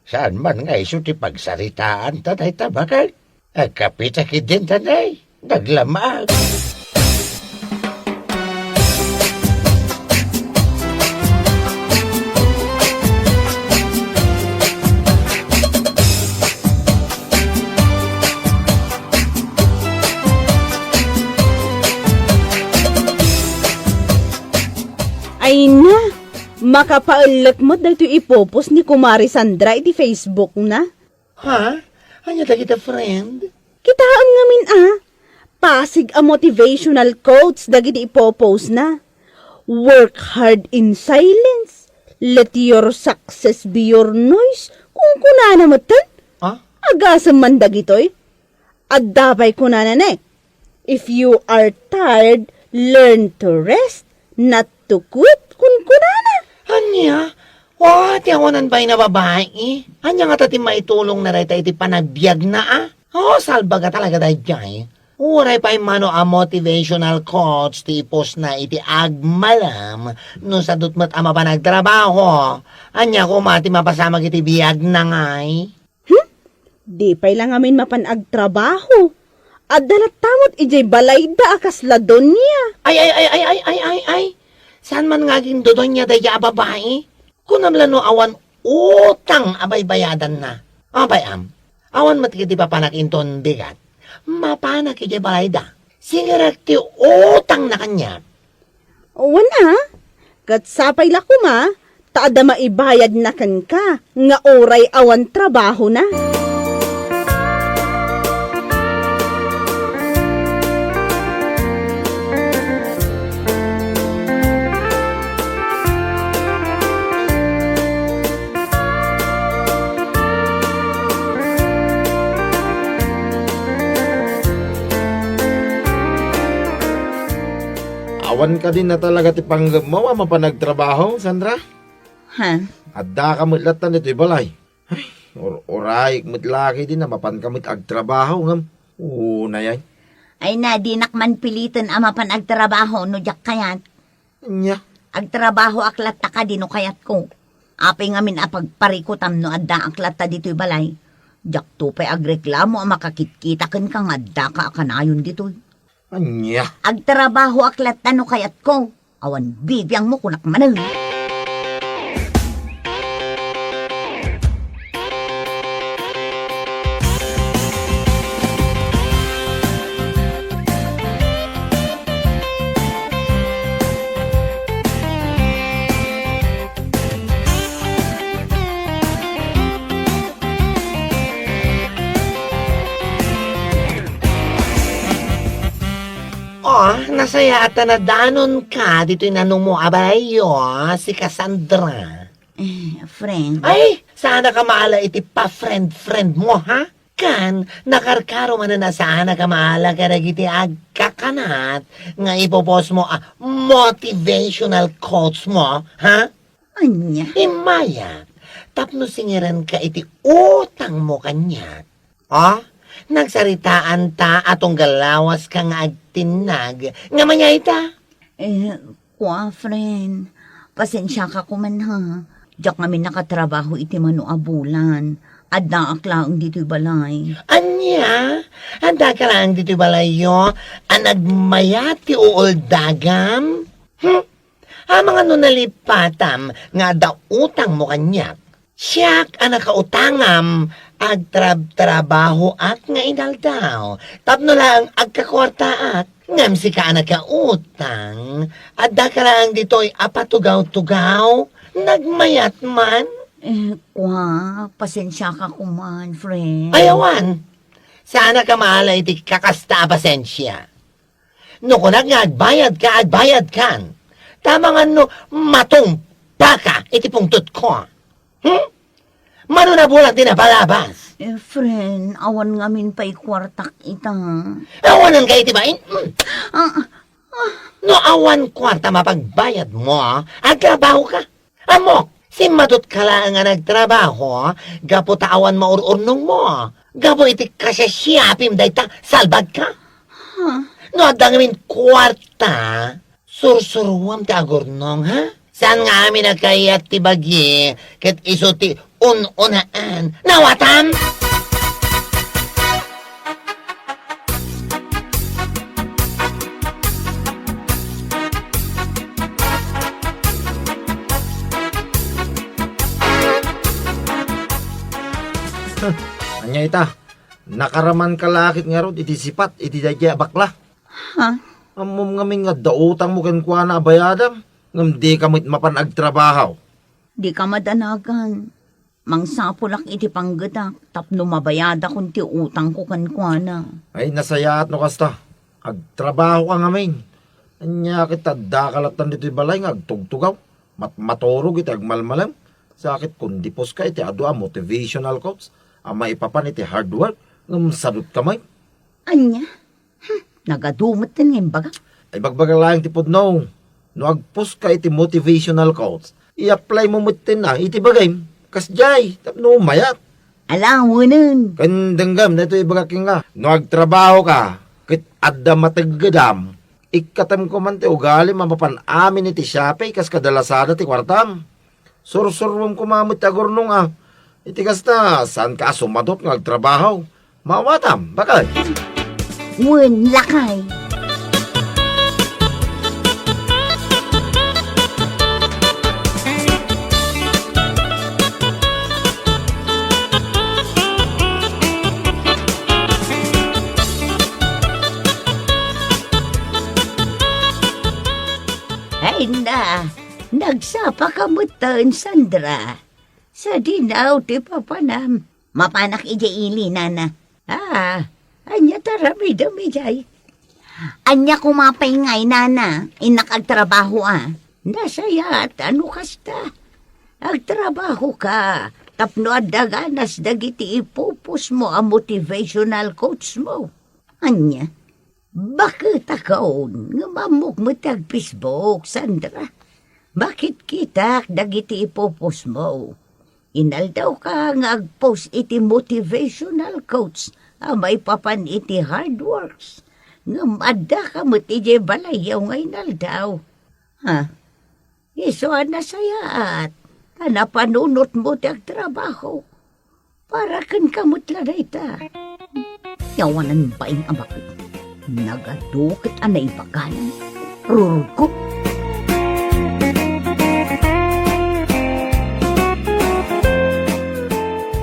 saan man nga iso ti pagsaritaan tanay tabakal? Kapitaki din tanay, naglamag. Ay na, makapaulat mo dahito ipopos ni Kumari Sandra iti Facebook na. Ha? Anya dagita friend? Kitaan ngamin pasig a motivational quotes dagiti ipopos na. Work hard in silence. Let your success be your noise. Kung kunana mo tan, agasam man dagitoy. At dabay kunana na if you are tired, learn to rest, not to quit. Kung kunana. Anya? Ti awanan ba'y na babae? Anya nga tati maitulong na reta iti panagbiag na salba ka talaga dahi dyan. Uray pa'y mano a motivational coach ti ipos na iti agmalam no sa dutmat ama pa nagtrabaho. Anya ko mati mapasamag iti biag na ngay. Di pa'y lang amin mapanagtrabaho. At dalat tamot ijay balayda akas ladon niya. Ay. Saan man nga gindodon niya dahi babae? Kunamla no awan utang abay bayadan na. Abay awan matikiti pa panakinton bigat. Mapanak iti balayda. Singirak ti utang na kanya. Wana, katsapay la kuma, taada maibayad na kan ka, nga oray awan trabaho na. Awan ka din na talaga ti panggap mo, mapanagtrabaho, Sandra. Ha? Adda ka mutlatan ito balay. Ay, oray, mutlaki din na mapan ka agtrabaho ngam. Na yan. Ay na, di nakman pilitan ama pan agtrabaho no jak kayat. Nya. Agtrabaho aklat ta ka di no kayat ko. Apay ngamin apagparikutam no adda aklat ta dito'y balay. Jak to pa'y agreklamo ang makakitkita kan kang adda ka akanayon dito'y. Anya. Agtrabaho aklat ta no kayat ko. Awan bibiyang mo kunak manang. Oh, nasaya at nadanon ka. Dito'y nanong mo abayo, si Cassandra. Friend, Ay, sana ka maala iti pa-friend-friend mo, ha? Kan, nakarkaro man na sana ka maala karag iti agkakanat nga ipopos mo motivational quotes mo, ha? anya. Imaya, tapno singiran ka iti utang mo kanya. Oh, nagsaritaan ta atong galawas ka nga agtinag. Nga manya ita? Kwa, friend. Pasensya ka kuman ha. Diyak kami nakatrabaho iti mano abulan. Adda aklaang dito'y balay. Anya? Handa ka lang dito balayo? Anagmayat ti uol dagam? Mga nalipatam nga da utang mo kanyak. Siyak ang nakautangam agtrabaho at nga inaldaw. Tapno lang agkakwarta at ngam si ka nakautang. Adda ka lang dito'y apatugaw-tugaw. Nagmayat man. Kwa, pasensya ka kuman, friend. Ayawan. Sana ka mahala iti kakasta pasensya. No kung agbayad kan. Tama nga no, matong baka iti pungtot ko. Mano na bulang din na palabas. Friend, awan ngamin pa'y kwartak ita. Awanan ka iti ba? No awan kwarta mapagbayad mo, agtrabaho ka. Amok, si madot ka lang nga nagtrabaho, gapo taawan maururnong mo. Gapo iti kasyapim day ta, salbag ka. No adda ngamin kwarta, sursuruam ti agurnong, ha? Saan nga amin nagkayat ti bagi, ket iso ti unaan. Nawatam! Anya ita. Nakaraman kalakit nga rod, iti sipat, iti dadya bakla. Ha? Amom ngamin nga dautang mo kan kuha na abayadam. Ngam di kamit mapanagtrabaho. Di ka madanagan. Mangsapulak iti panggadak, tapno mabayada kung ti utang ko kankwana. Ay nasayaat no kasta. Agtrabaho ka ngamin. Anya kita dakalatan dito'y balay nga agtugtugaw. Maturog iti agmalmalam. Sakit kundi pos ka iti adu motivational quotes. Ama ipapan iti hard work. Ngam sadot kamay. Anya? Nagadumot din ngayon baga. Ay bagbaga lang ti pudno. No agpos ka iti motivational quotes. I-apply mo mutin na iti bagay. Kasjay, tapno mayat. Alawanan. Kandanggam na ito ibaga nga. No agtrabaho ka, kit adda mataggadam. Ikatam ko man ti ugali mapapan amin iti Shopee kas kadalasada ti kwartam. Sursurwam kumamit agurnong Iti kasta, saan ka sumadot ng agtrabaho? Mawatam, bakit? Wen lakay. Ay na, nagsapa ka mutan, Sandra. Sa dinaw, ti papanam. Mapanak ili, nana. Anya tarami damijay. Anya kumapay ngay, nana. Inak agtrabaho, Nasayat, ano kasta? Agtrabaho ka. Tapno adaganas dagiti ipupus mo ang motivational coach mo. Anya, bakit akaon nga mamok mo tag Facebook, Sandra? Bakit kita dagiti ipupus mo? Inaldaw ka nga agpost iti motivational quotes may papan iti hard works. Ngamada ka mo ti je balayaw ngay naldaw. Ha? Iso na sayaat. Napanunot mo ti agtrabaho. Para kan kamot laday ta. Yawanan ba yung amak? Nagadukit anay baganan. Rurog ko.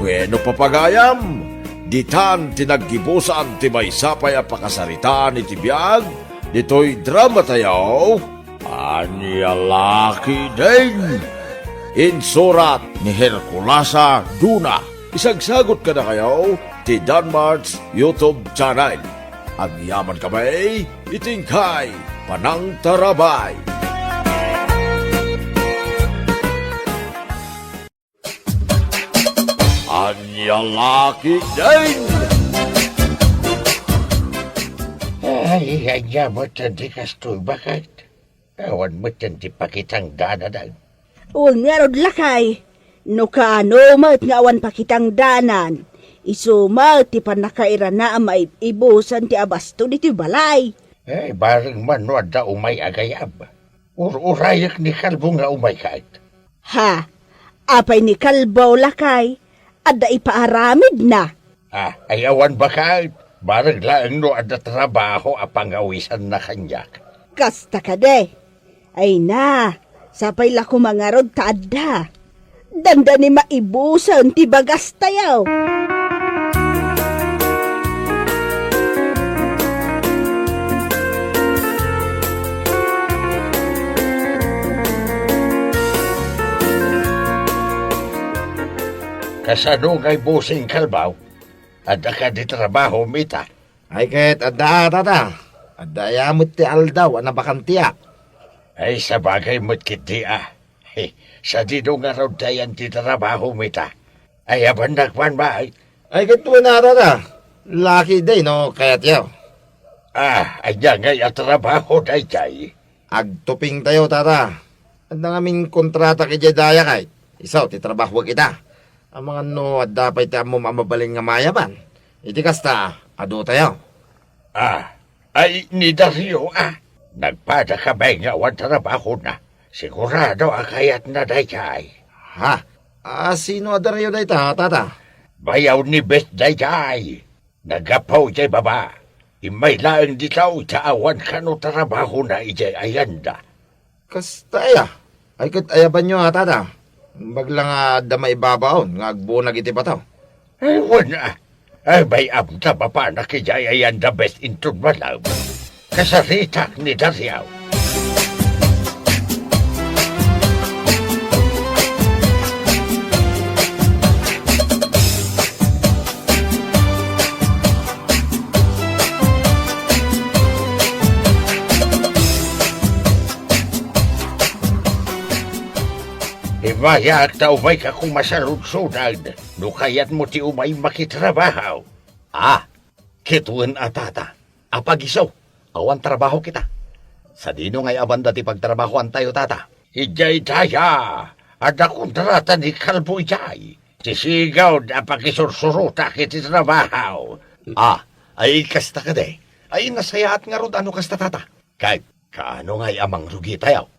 Bueno papagayam, ditan tinaggibusan ti maysapay a pakasaritaan iti biag, dito'y drama tayaw, Anyalaki din. Insurat ni Herculasa Duna. Isagsagot ka na kayo ti Danmar's YouTube channel. Agyaman kamay, itingkay, panang tarabay. Anyalaki din. Ay, hanya mo tanti kastoy bakit? Awan mo tanti pakitang danadan. Ulngarod lakay, no kaano mat nga awan pakitang danan. Isumat ti panakaira na may ibusan ti abasto di ti balay. Ay, bareng manwad da umay agayab. Urayak ni kalbo nga umay kahit. Ha, apay ni kalbaw lakay, adda ipaaramid na. Ay awan ba kahit? Bareng lang no ada trabaho apangawisan na kanyak. Kasta ka de. Ay na, sapay la kumangarod ta adda. Danda ni maibusan ti bagas tayaw. Kasano ngay busing kalbaw? Ada ka di trabaho mita. Ay kahit adda tata. Adda yamot ti aldaw, anabakantiya. Ay sabagay mo't kiti sa dino nga raw dayan ti trabaho mita. Ay aban nakpan ba? Ay kahit na tata. Lucky day no, kayat yaw. Anya ngay at trabaho day jay. Agtuping tayo tata. Adda nga kontrata kay Jedaya kay. Isaw, ti trabaho kita. Ang mga no, adda pa'y ti mo mamabaling nga mayaban. Iti kasta, ado tayo. Ay ni Dario nagpada ka ba nga wan trabaho na? Sigurado akayat na day jay. Ha? Sino adaryo day ta, tata? Bayaw ni Best day jay. Nagapaw jay baba. Imay laang ditaw awan ka no trabaho na ijay ayanda. Kasta ya. Ay kat ayaban nyo ha, tata. Baglang damay babaon, nga agbunag iti bataw. Ay wala. Ay bayam ta baba na kijay ayanda best intun malaw. Kasaritak ni Dariaw. Ibayak ta umay ka kung masaludsunan, no kayat mo ti umay makitrabaho. Kituan atata. Apagisaw, awan trabaho kita. Sa dino ngay abanda ti pagtrabahoan tayo tata. Ijay taya, ada kontrata ni Kalbo ijay. Tisigaw na pakisursuruta kiti trabaho. Ay kasta ka de. Ay nasayaat nga rod ano kasta tata. Kahit kaano ngay amang rugi tayo.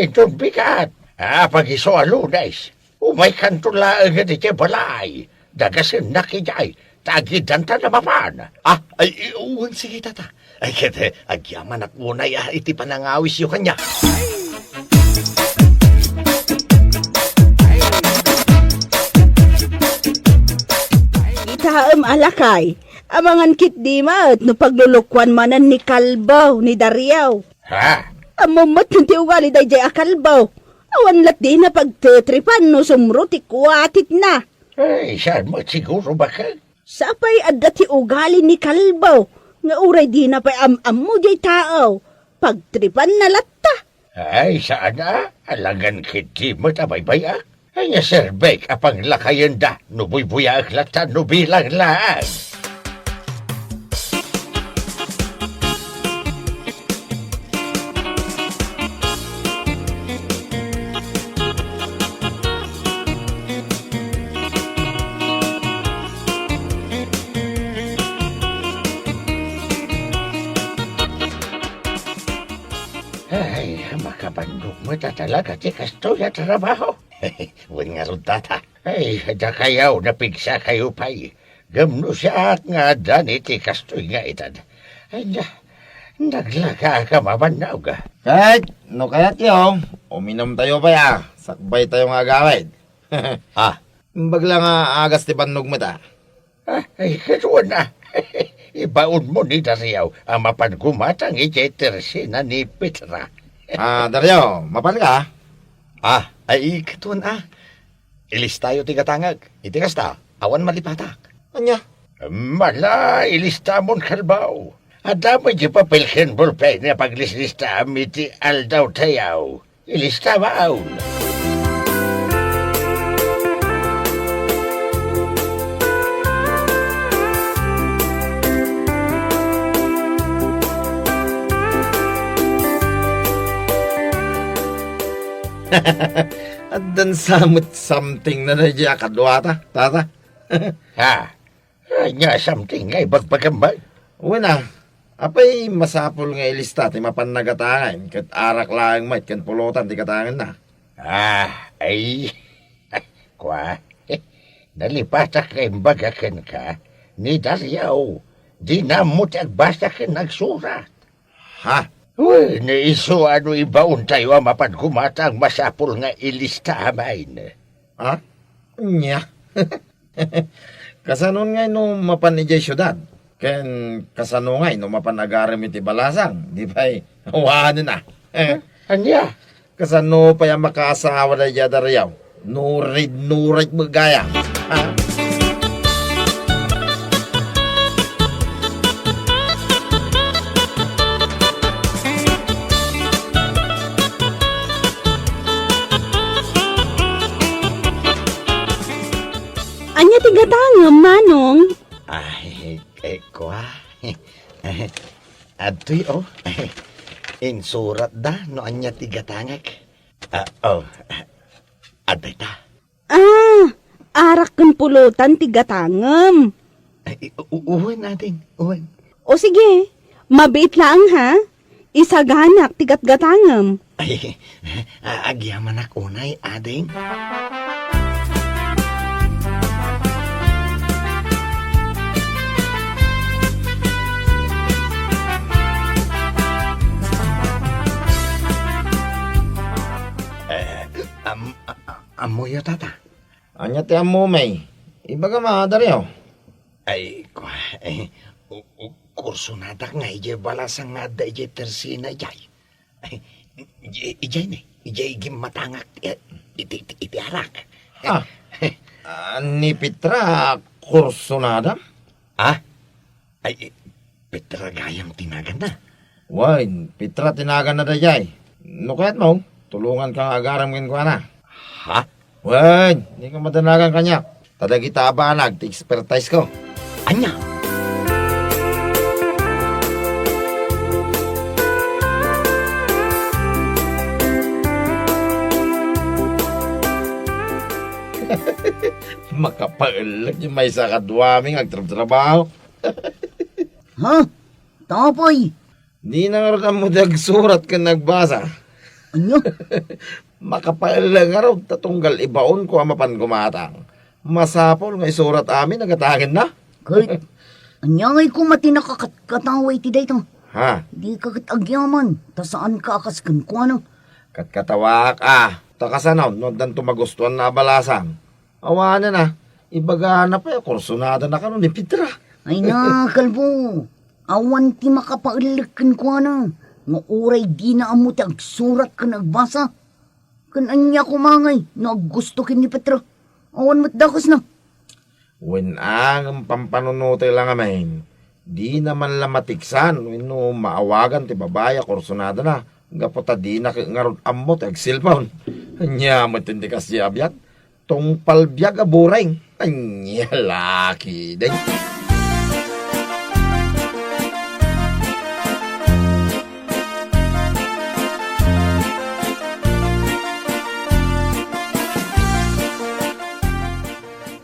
Doon bigat. Pagiso alunes. Umay kantula agad iti balay. Dagasin na kijay. Tagidan ta namapan. Ay uwan sige tata. Ay kete, agyaman at unay iti panangawis yung kanya. Itaam alakay, amangan kit di mat no paglulukwan manan ni Kalbaw ni Dariaw. Amamat yung tiugali day jay akalbaw. Awan lat di na pagtetripan no sumro ti kuwatit na. Ay, saan mo siguro baka? Sapay adda ti ugali ni Kalbaw. Nga uray di na pa'y am-am jay tao. Pagtripan na latta. Ay, saan na? Alangan kiti mo tabaybayak. Ay, nga serbek apang lakayan da. Nubuy-buyak lata, nubilang lang. pa talaga ti kasto ya trabaho. Wen nga ron tata. Ay, da kayaw napigsa kayo pa'y. Gamno siya nga dani ti kasto nga itad. Ay, naglaga ka mabanaw ga. Kahit, no kaya tiyo, uminom tayo pa ya. Sakbay tayo nga gawid. Ah, Bagla nga agas ti bannog mo ta. Ay, katuwa na. Ibaon mo ni Dariaw ang mapangumatang itetersina ni Petra. Daryo, mapan ka? ay katuan Ilis tayo tigatangag. Itikas ta, awan malipatak. Anya? Mala, ilista mon kalbaw. Adamo di papilkin bulpen na paglislista amiti aldaw tayaw. Ilista maaw. At dan samot something na nadya kadwa ta, tata. Ha? Anya something ngay bagpagambay. Uwi na, apay masapol nga ilista ti mapan nagatangan, kat arak lang mat, kan pulutan ti katangan na. Ay. Kwa. Nalipatak kay bagakan ka ni Dariaw. Di na mo tagbasakan nagsurat. Ha? Uy, naiso ano ibaon tayo ang mapangumatang masapol nga ilista amain. Ha? Nya. Kasanon nga no mapan ijay syudad. Ken kasano nga no mapan agaram iti balasang. Di ba huwaan na. Anya? Kasano pa yung makaasawa na iya Dariaw. Nurid magaya. Ha? Anya tigatangam, manong. Ay, kwa. Adoy, insurat da, no anya tigatangag. Aday ta. Arak kan pulutan tigatangam. Ay, uwan natin, uwan. O sige, mabait lang ha. Isaganak tigat-gatangam. Ay, agyaman ako na ading. Amoy tata. Anya ti amo may. Ibaga ma Dariaw. Ay, kurso nadak nga ije balasang nga da ije tersina ijay. Ijay ni, ijay gimatangak iti arak. Ha? Ni Petra kurso nada? Ay, Petra gayam tinagan na. Why, Petra tinagan na dayay. No kahit mo, tulungan kang agaram kin ko na. Ha? Why, di ka madanagan kanya. Tadagita abanag, ti-expertise ko. Anya? Makapailag yung may sa kadwaming agtrabaho. Ha? Tapoy. Di na nga rin mo surat ka nagbasa. Ano? Makapailag nga rin tatunggal ibaon ko ang mapan gumatang. Masapol nga isurat amin nagatangin na. Kahit, anyangay ko mati nakakataway ti dayto. Ha? Di ka agyaman. Ta saan ka akaskan ko ano? Katkatawak takasanaw no dan tumagustuhan na balasang. Awanan na. Ibaga na pa kursunada na kanon ni Petra. Ay na, kalbo. Awan ti makapailikan ko ano. Nga oray di na amo ti agsurat ka nagbasa. Kan anya kumangay. Naggusto kin ni Petra. Awan matdakas na. When ang pampanunutoy lang amin, di naman lamatiksan, no maawagan ti babaya, kursunada na, gapota di na ngarod amot, agsilpaon. Anya, matindi kasi abyan, tong palbiyag abureng, anya, laki din.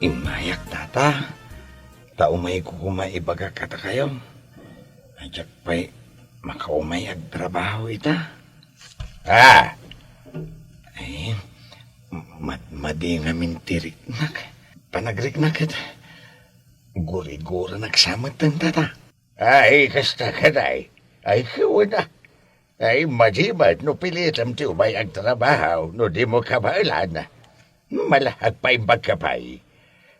Imayak tata. Taumay ko kumaibaga kata kayo. Ajak pa'y makaumay ag trabaho ita. Ay, madi nga mintirik nak. Panagrik na kita. Guri-gura nagsamot ng tata. Ay, kasta ka na ay kiwana. Ay, majimat no pilitam ti umay ang trabaho no di mo kabailan. Malahag pa imbag ka pa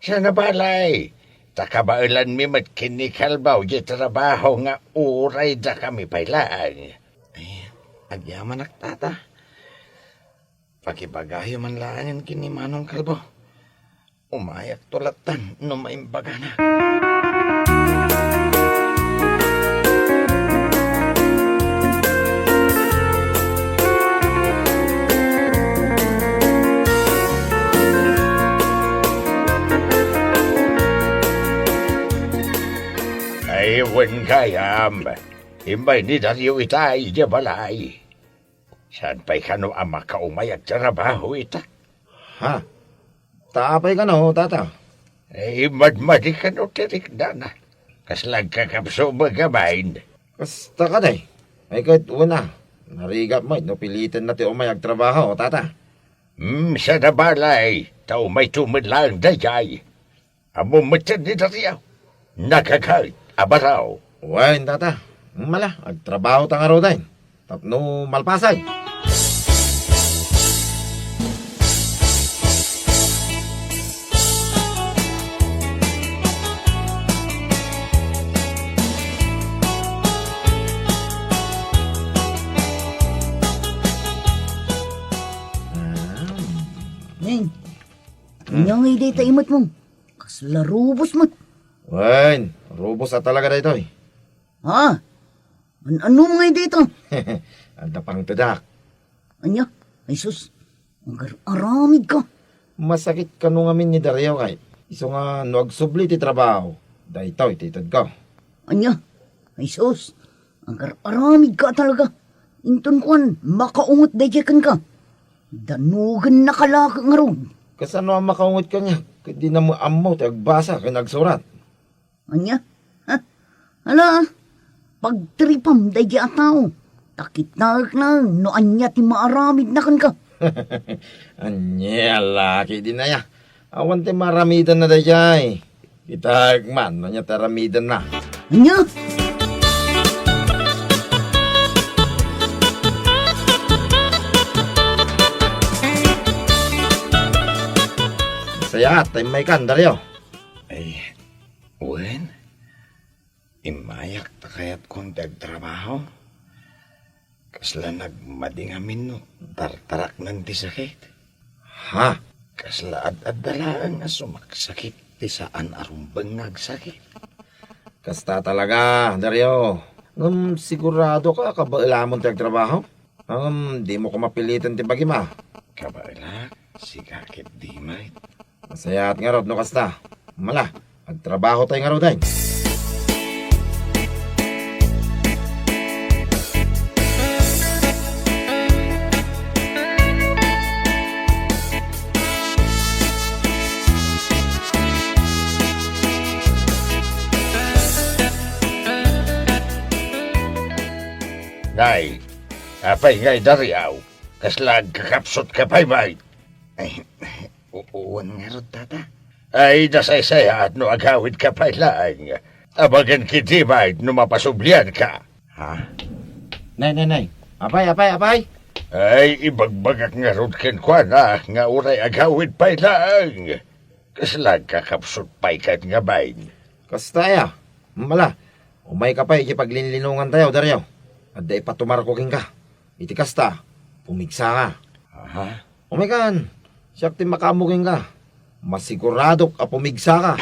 Sa nabalay, takabailan mi mat kinikalbaw di trabaho nga uray da kami pailaan. Ay, agyaman tata. Pakibagayo man laan kini Manong Kalbo. Umayak tulatan no maimbaga na. Ay, wen kayam. Imbay ni Dario itay di balay. Saan pa'y kano ang makaumayag trabaho ita? Ha? Taapay ka no, tata. Ay, madmadi ka no tirik na na. Kaslag kakapso magabain. Kasta ka day. Ay kahit una. Narigap mo, no pilitin na ti umayag trabaho, tata. Sa nabalay, tao may tumidlang dayay. Amo matyan ni Dario. Nakakait, abaraw. Wain, tata. Mala, agtrabaho ta nga ro day. Tapno malpasay. Ning, nga hindi tayo imot mo. Kaslarubos mo. Wain, rubos at talaga day toy. Ha? Ano mga dito? Anda pang tadak. Anya? Ay sus, aramid ka. Masakit ka nung amin ni Dario kay. Iso nga nuagsubli ti trabaho. Daytoy, titad ko. Anya? Ay sus, aramid ka talaga. Inton kuan, makaungot dayakan ka. Danugan na kalaka nga ron. Kasano ang makaungot ka niya? Kadi na mo amo, tagbasa, kay nagsurat. Anya? Ha? Ala, pagtripam daya tao. Takit na no anya ti maaramid na kan ka. Anya, laki din na ya. Awan ti maramidan na dayay. Itagman, nanya taramidan na. Anya? Saya, tayo may kan, Dario. Ay, wen? Imayak ta kaya't kong dagtrabaho. Kasla nagmading amin no, tartarak ng ti sakit. Ha? Kasla ad-adalaan nga sumaksakit ti saan arumbang nagsakit. Kasta talaga, Dario. Sigurado ka, kabailamon tayo trabaho? Di mo ko mapilitan ti bagima. Kabailak, sigakit di may. Masayat nga rod, no kasta. Mala, agtrabaho tayo nga rod ay. Nay, apay ngay Dariaw. Kaslag kakapsot ka pa'y may. Ay, uwan nga ron, tata. Ay, nasay-saya at no agawid ka pa'y laang. Abagan kiti may no mapasublian ka. Ha? Nay. Apay. Ay, ibagbagak nga ron kenkwana nga uray agawid pa'y laang. Kaslag kakapsot pa'y kat nga bain. Kasta ya. Mala, umay ka pa, ikipaglinlinungan tayo, Dario. At day patumarkoking ka. Iti kasta, pumigsa ka. Aha. Umay kan, siyak ti makamuking ka. Masiguradok a pumigsa ka.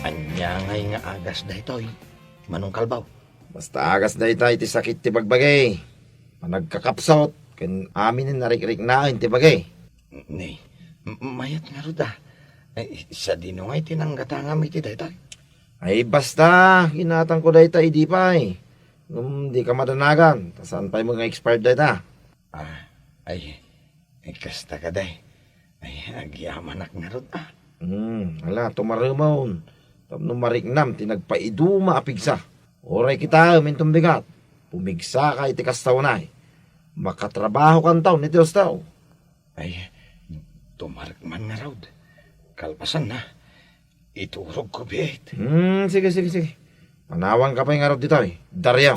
Anyangay nga agas daytoy. Manong Kalbaw. Basta agas day tayo ti sakit ti bagbagay. Managkakapsot, ken amin narik-rik na ti bagay. Ni, mayat nga ro da. Ay, sa dinungay tinanggatangam iti daytoy. Ay basta, hinatang ko day tayo di pa eh. Di ka madanagan. Saan pa yung mga expired data? Ay, kasta ka day. Ay, agyaman nga ron. Hala, tumaramon. Tapno mariknam, tinagpaiduma apigsa. Oray kita, mintong bigat. Pumigsa ka iti kastaw na makatrabaho kan taon iti ostaw. Ay, tumarikman nga raw. Kalpasan na. Iturog ko biyet. Sige. Manawang ka pa yung araw dito Daryaw.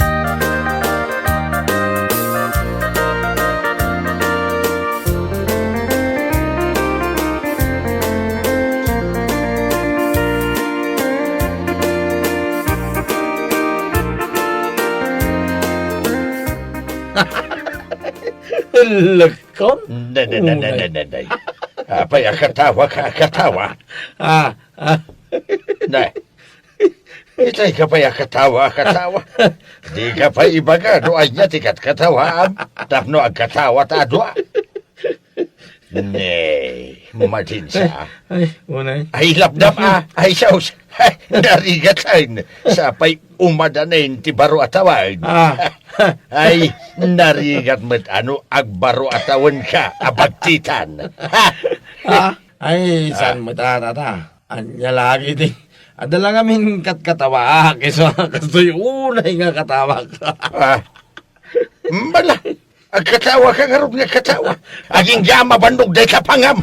Lakon? Nay. Apay, katawa. Nay. Itay ka pa katawa. Di ka pa ibaga, doay niya tikat katawa. Tapno ang katawa tadwa. Nay, matinsa. Ay, unay. Ay, lapdap Ay, saus. Ay, narigatain. Sapay umadanin ti baro atawan. Ay, narigat mo't agbaro atawan ka, abagtitan. Ay, saan mo tata? Anya lagi din. Ada lang amin katawa. Kaso yung unay nga katawa ka. Bala, ang katawa ka nga nga katawa. Aging gama bandog day kapangam.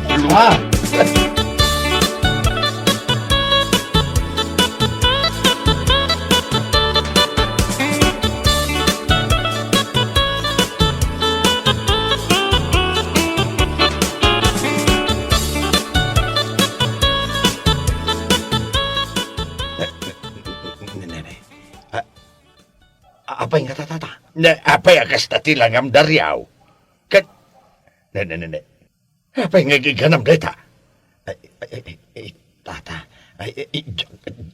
Apay nga tata. Apay akas tatilangam daryaw. Kat... Ne. Apay nga giganam data. Ay, tata.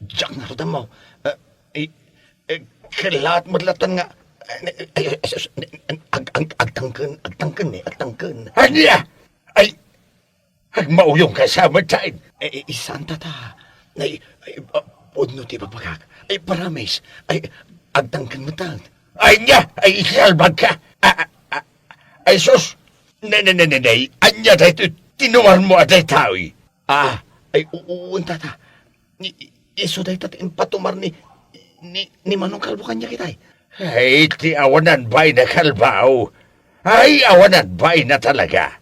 Jak nga rin mo. Kailat mo latan nga. Agtangken. Anya! Ay, agmauyong kasama tayo. Isan tata. Podno ti papagak. Ay, paramis. Ay, agtangkan mo tan. Ay niya! Ay isalbag ka! Ay sus! Ne. Anya dahito tinuwar mo aday tao ay uun tata. Iso dahi tata patumar ni Manong Kalbo kanya kitay. Ay ti awanan bay na kalbaw. Ay awanan bay na talaga.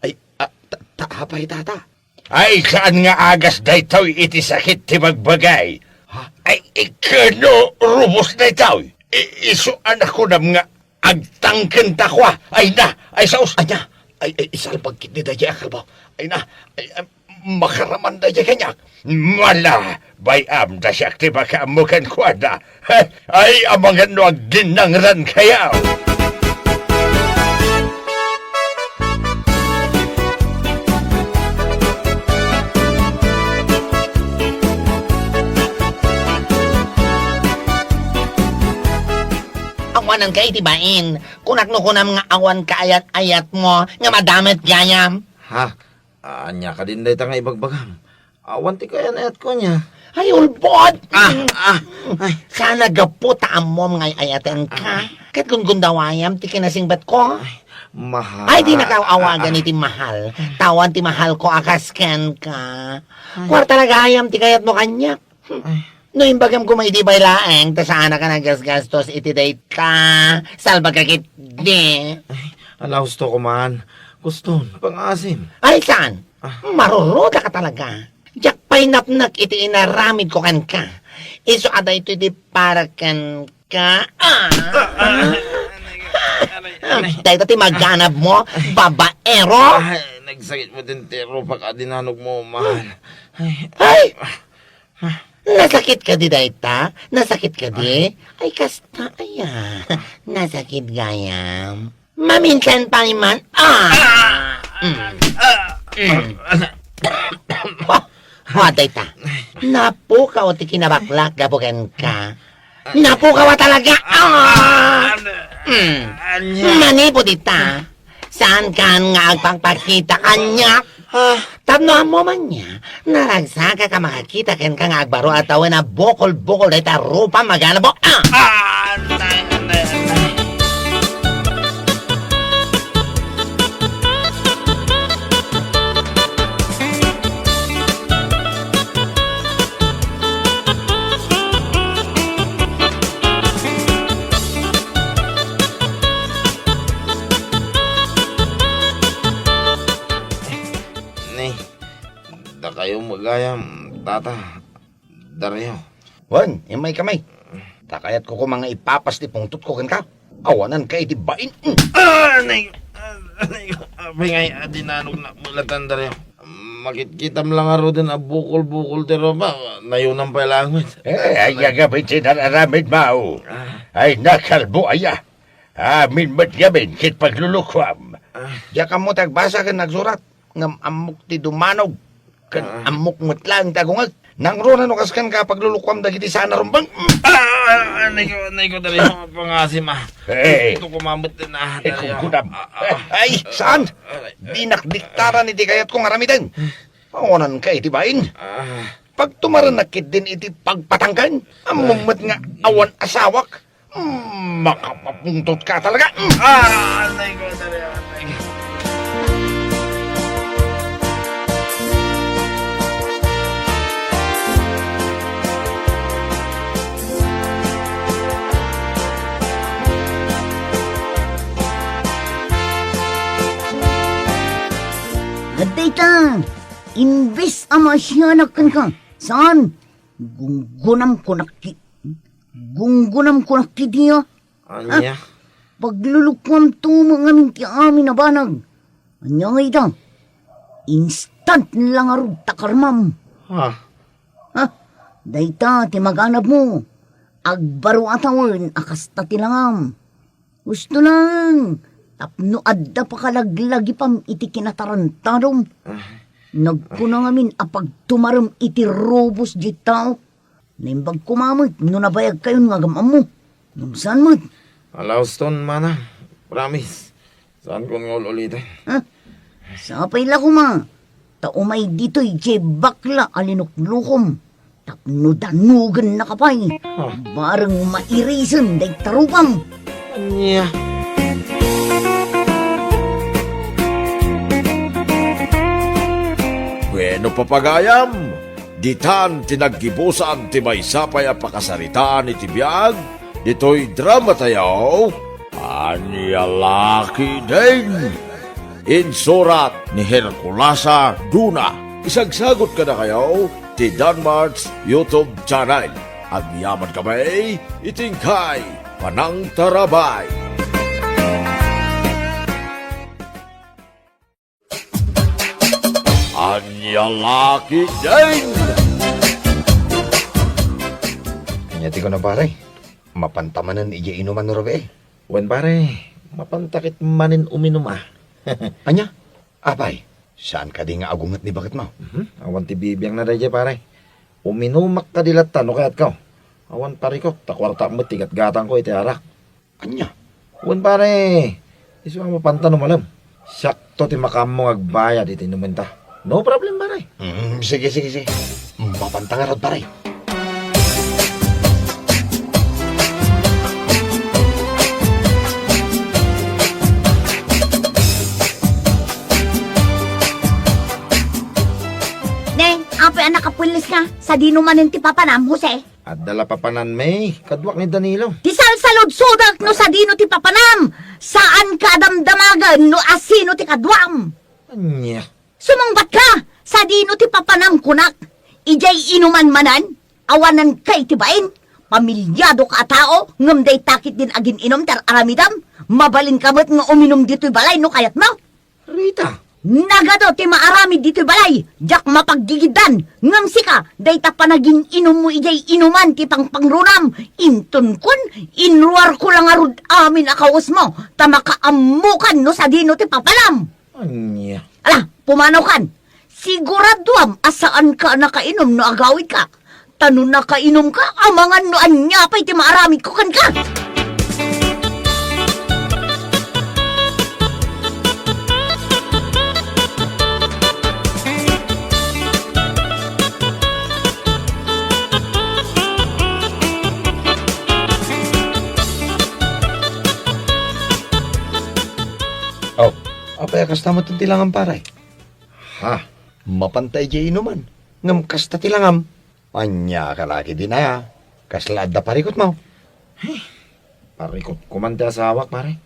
Ay taapay tata. Ay saan nga agas dahi tao iti sakit ti magbagay. Ay, ikano rubos na itaw. Iso anak ko na mga agtangken takwa. Ay na, ay saus. Anya, ay isalpag kit ni Daya Kalbo. Ay na, makaraman Daya kanya. Mala, bayam da siya ti baka amukan ko na. Ay, amangan no ang ginangran kayaw. Awanan ka itibain. Kunakno ko na mga awan ka ayat-ayat mo nga madamit gayam. Anya ka din dahi nga ibagbagam. Awan ti kaya ayat ko niya. Ay, ulbod! Ay. Sana gaputaan mo mga ayatan ka. Kat kung gundawayam, ti kinasingbat ko. Mahal. Ay, di nakaawagan iti mahal. Tawan ti mahal ko akasken ka. Kwarta nagayam ti kayat mo kanya. No, imbagam ko may di bay laeng, ta sana ka nagasgastos iti date ka. Salba ka kit di. Ala, gusto ko man. Gusto, pang-asim. Ay, saan? Maruruda ka talaga. Jak pa'y napnak iti inaramid ko kan ka. Iso ada ito di para kan ka. Dahil ti magganap mo, babaero. Ay, nagsakit mo din tero pag adinanog mo, mahal. Ay! Nasakit ka di dayta? Nasakit ka di? Ay, kasta, aya. Nasakit gayam. Maminsan pa man. Dayta. Napo ka o ti kinabaklak gabugan ka. Napo ka wa talaga. Manipo dita. Saan ka nga agpagpakita kanya? Tapno mo man niya, naragsaka ka makakita ken ka nga agbaro at awan na bukol-bukol dahil rupa magana mo. Da kayo magayam, tata. Daryo. Wan, imay kamay. Takayat ko mga ipapas ti pungtot ko kan ka. Awanan ka iti bain. Anay ko. Abay nga, dinanog na mulatan daryo. Makitkitam lang aro din bukol-bukol tiro ba? Nayunan pa langot. Ay, agabit sinararamid mao. Ay, nakalbo aya. Amin matyamin kit paglulukwam. Diya ka mo tagbasa kan nagsurat. Ngam amok ti dumanog. Kan amok matlang tagungag. Nang ro na nukaskan ka paglulukwam dagiti sana rumbang. Anay ko daryo. Pangasim ah. Eh, Ito kumamot din ah. kung kunam. Ay, saan? Dinakdiktara ni ti kayat kong aramidan. Awanan ka iti bain. Pag tumaranakit din iti pagpatangkan, amumat nga awan asawak, makapapuntot ka talaga. Anay ko daryo. Anay ko. Aday ta, imbes ama siya ka. Saan? Gunggunam ko nakki diya. Anya? Paglulukwam tumang amin ti amin na banag. Anya nga ita, instant lang arug takarmam. Ha? Ha? Dayta ti maganap mo. Agbaro atawin akas ta tilangam. Gusto lang. Tapno adda pa kalaglagi pam iti kinatarantarom. Nagkuna ngamin apag tumaram iti robos di tao. Naimbag kumamit, no nabayag kayo nga gamam mo. Nung saan mo? Alauston mana. Promise. Saan ko nga ulitin? Ha? Sapay la kuma. Taumay dito'y je bakla alinuklukom. Tapno danugan na kapay. Barang mairisan day tarupam. Anya? Bueno papagayam, ditan tinaggibusan ti may sapay a pakasaritaan iti biyag, dito'y drama tayaw, Anyalaki din. Insurat ni Herculasa Duna. Isagsagot ka na kayo ti Danmarts YouTube channel. Agyaman kami, itingkay, panang tarabay. Anyalaki din! Kanyati ko na pare. Mapantamanan iya inuman no rabe. Wan pare, mapantakit manin uminom ah. Anya? Apay, saan ka di nga agungat ni bakit mo? Awan ti bibiyang na radya pare. Uminumak ka dilatan no kayat ka. Awan pare ko, takwarta mo tigat gatang ko iti arak. Anya? Wan pare, iso ang mapanta no malam. Sakto ti makamo agbayad iti numenta. No problem pare. Sige. Mapantangarad pare. Neng, apoy anak kapulis ka. Sa dino manin ti papanam, Jose. At dala papanan may, kadwak ni Danilo. Ti salsalod sudak no sa dino ti papanam. Saan ka damdamagan no asino ti kadwam. Anya? Sumangbat ka! Sa dino ti papanam kunak. Ijay inuman manan. Awanan kay tibain. Pamilyado ka tao. Ngamday takit din agin inom tar aramidam. Mabalin kamot nga uminom dito'y balay no kayat mo. Rita, Nagado ti maaramid dito'y balay. Jak mapaggigidan. Ngam sika. Dayta panagin inom mo ijay inuman ti pangpangrunam. Intun kun. Inruar ko lang arud amin akawas mo. Tamakaamukan no sa dino ti papanam. anya? Ala, pumanaw kan. Siguraduam asaan ka nakainom no agawid ka. Tanong nakainom ka, amangan no anya pa'y ti maaramid ko kan ka. Oh, apay kastamot ang tilangan pare. Ha? Mapantay di inuman. Ngam kasta tilangam. Anya ka lagi din na. Kaslaad da parikot mo. Parikot kumante asawak pare.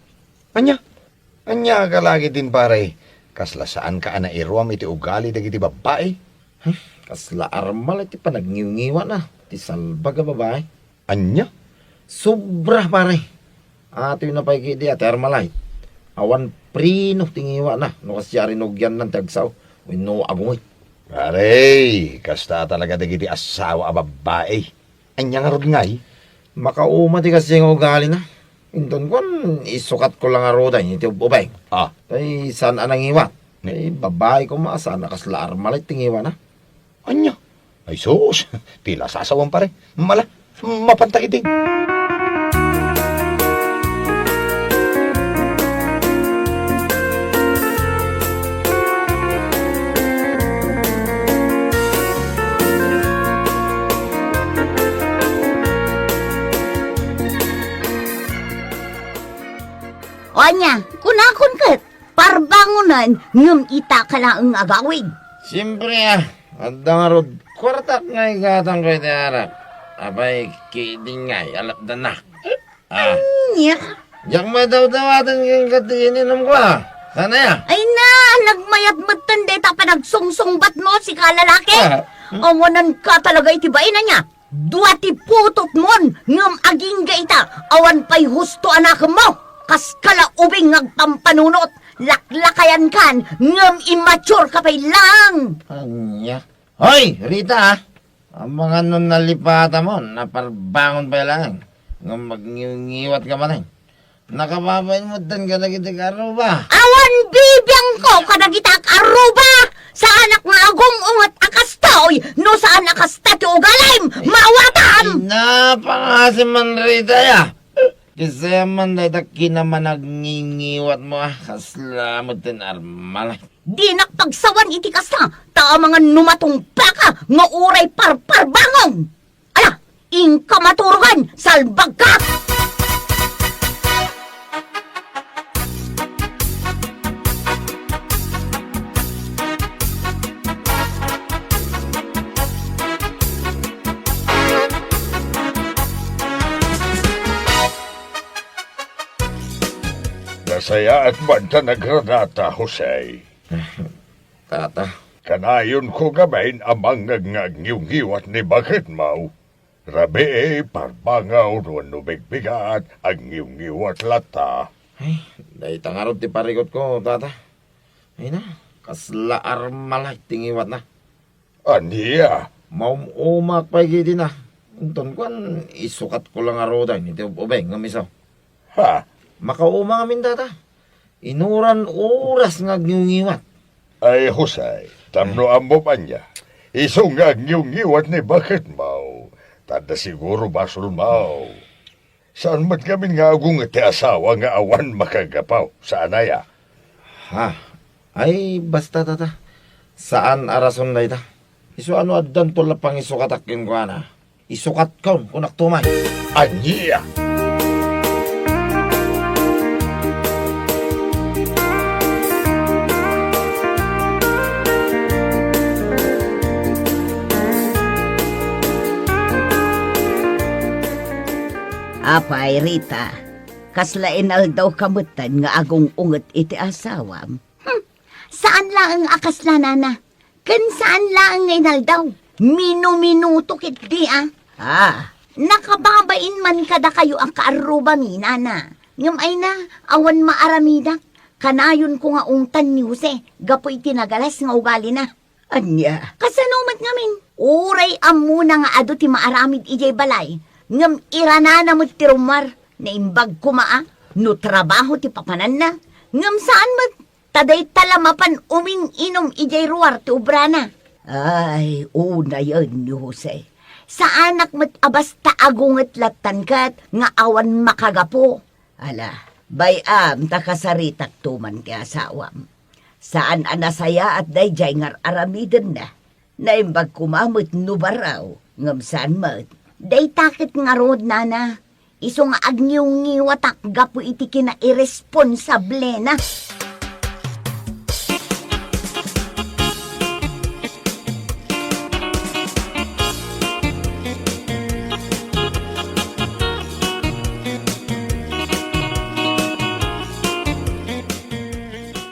Anya? Anya ka lagi din pare. Kasla saan ka ana iruam iti ugali dagiti babae. Kasla armal iti panagniw-ngiwa na. Ti salba ka babae. Anya? Sobra pare. Ato yung napaikidi at Armalite. Awan prino tingiwa na. No kasya rinugyan ng tagsaw. Wino agungoy. Pare, kasta talaga dagiti asawa a babae. Anya nga rod ngay? Makauma ti kasi yung ugali na. Inton kon isukat ko lang aroday. Iti ubay. Ah, Tay saan anang iwat? Ay babae ko maasa na kasla Armalite tingiwa na. anya? Ay sus, tila sasawan pare. Mala, mapantakiting. O anya, kunakon kat, parbangunan, ngam ita ka lang ang agawid. Siyempre Adda nga rod. Kwartak nga igatang ko iti arak. Abay, kiding nga, alap na. Nya, Yak madaw-dawatan kang katininom ko Sana ya? ay na, nagmayat matanda ta panagsungsungbat mo si kalalaki. Awanan ka talaga itibain na niya. Duwati putot mon, ngam aging gaita, awan pa'y husto anak mo. Kas kala ubing ngagpampanunot, laklakayan kan, ngam immature ka pa'y lang. Anya. Hoy, Rita Ang mga nun nalipata mo, naparbangon pa lang. Nga magngiwat ka man Nakababain mo tan ka na kita karuba. Awan bibiyang ko kanagitak aruba! Sa anak nga agong ungat akastoy, no sa anak akastati ugalim, mawatan! Napangasi man Rita ya. Kasi man dahil kinaman nagngingiwat mo Kaslamot din armal. Di nakpagsawan iti kasta, ta mga numatong baka, nga uray parparbangong! Ala, ingka maturugan, salbag ka! Nasaya at banta nagranata, Jose. Tata. Kanayon ko gabayin amang ngagngiw-ngiwat ni bakit mau. Rabi parbangaw no bigbigat ang ngiw-ngiwat lata. Ay, dahil tangarot ti parigot ko, tata. Ay na, kasla armal tingiwat na. Aniya, Maumak pa giti na. Unton ko, isukat ko lang aroday. Iti ubeng, nga misaw. ha? Makauma kami tata. Inuran oras nga ngiwat. Ay, Jose, tamno amo pa niya. Iso nga ngiw-ngiwat ni bakit mau. Tada siguro basol mau. Saan mat kami nga agong iti asawa nga awan makagapaw? Saan ya? Ha? Ay, basta tata. Saan arason na ita? Iso ano adan to lapang isukatakin ko na. Isukat ko, kunak tumay. Aniya! Apay, Rita, kaslainal daw kamutan nga agong unget iti asawam. Saan lang ang akasla, nana? Kan saan lang ang inal daw? Minu-minuto kit di nakababain man kada kayo ang kaaruba mi, nana. Ngam ay na, awan maaramidak. Kanayon ko nga ungtan ni Jose, gapoy tinagalas nga ugali na. Anya? Kasanumat ngamin, uray amuna nga ado ti maaramid ijay balay. Ngam irana na mo ti rumar, na imbag kumaa, no trabaho ti papanan na. Ngam saan mo, taday talamapan umin-inom ijay ruwar ti ubrana. Ay, una yun ni Jose. Sa anak mo't abasta agunget latankat, nga awan makagapo. Ala, bayam takasaritak tuman kaya asawam. Saan anasaya at dayjay ngar aramiden na. Naimbag kumamot nubaraw, ngam saan mat. Day takit nga rod, nana. Iso nga agniw-ngiwatak gapo iti kina irresponsable na.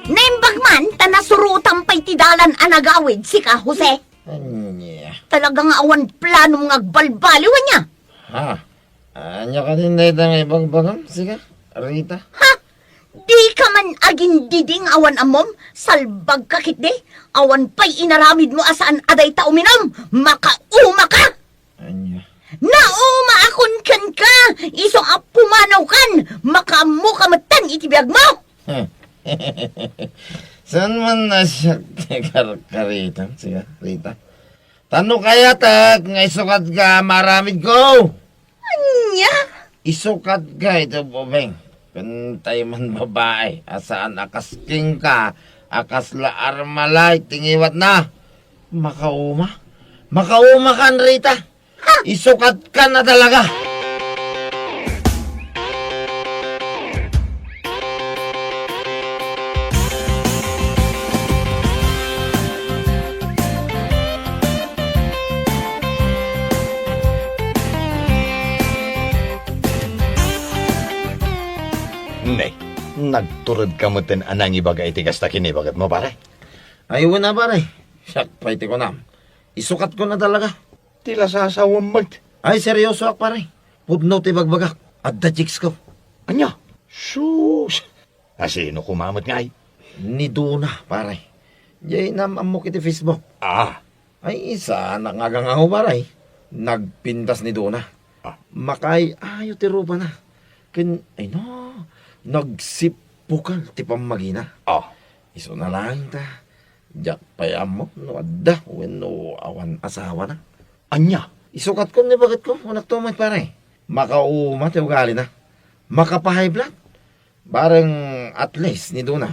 Naimbag man, tanasurutan pa'y tidalan anagawid si ka, Jose. Anya. Talagang awan plano mga agbalbaliwan niya. Ha? Anya ka din na itang ibang-bagam? Sige, Rita. Ha? Di ka man aging diding awan amom, salbag ka kitdi, awan pa'y inaramid mo asaan aday ta uminom, makauma ka! Anya. Nauma akon kan ka, isong apumanaw kan, makamu kamatan itibiyag mo! Saan man na siya Rita? Sige, Rita. Tanong kaya tag, nga isukat ka maramid ko. Anya? Isukat ka ito, Bobeng. Kantay man babae, asaan akas king ka, akas laar malay, tingiwat na. Makauma? Makauma kan, Rita. Isukat ka na talaga. Nay, nagturod ka mo tin anang ibaga itigas ta kinibagat mo, pare. Ayaw na, pare. Siyak, paiti ko na. Isukat ko na talaga. Tila sa asawang mag. Ay, seryoso ak, pare. Pudno ti bagbagak. At the chicks ko. Anya? Sus! Asino kumamot nga ay? Ni Duna, pare. Jay namam mo kiti Facebook. Ah, Ay, isa nangagang ako, pare. Nagpintas ni Duna. Ah. Makay, ayo ti rupa na. Ay no, nagsipukan ti pamagina. ah. Iso na lang ta. Diyak payam mo, no adda, no awan asawa na. Anya? Isukat ko ni bakit ko, unak tumay pare. Makauma ti ugali na. Makapahay blood. Bareng at least ni Duna.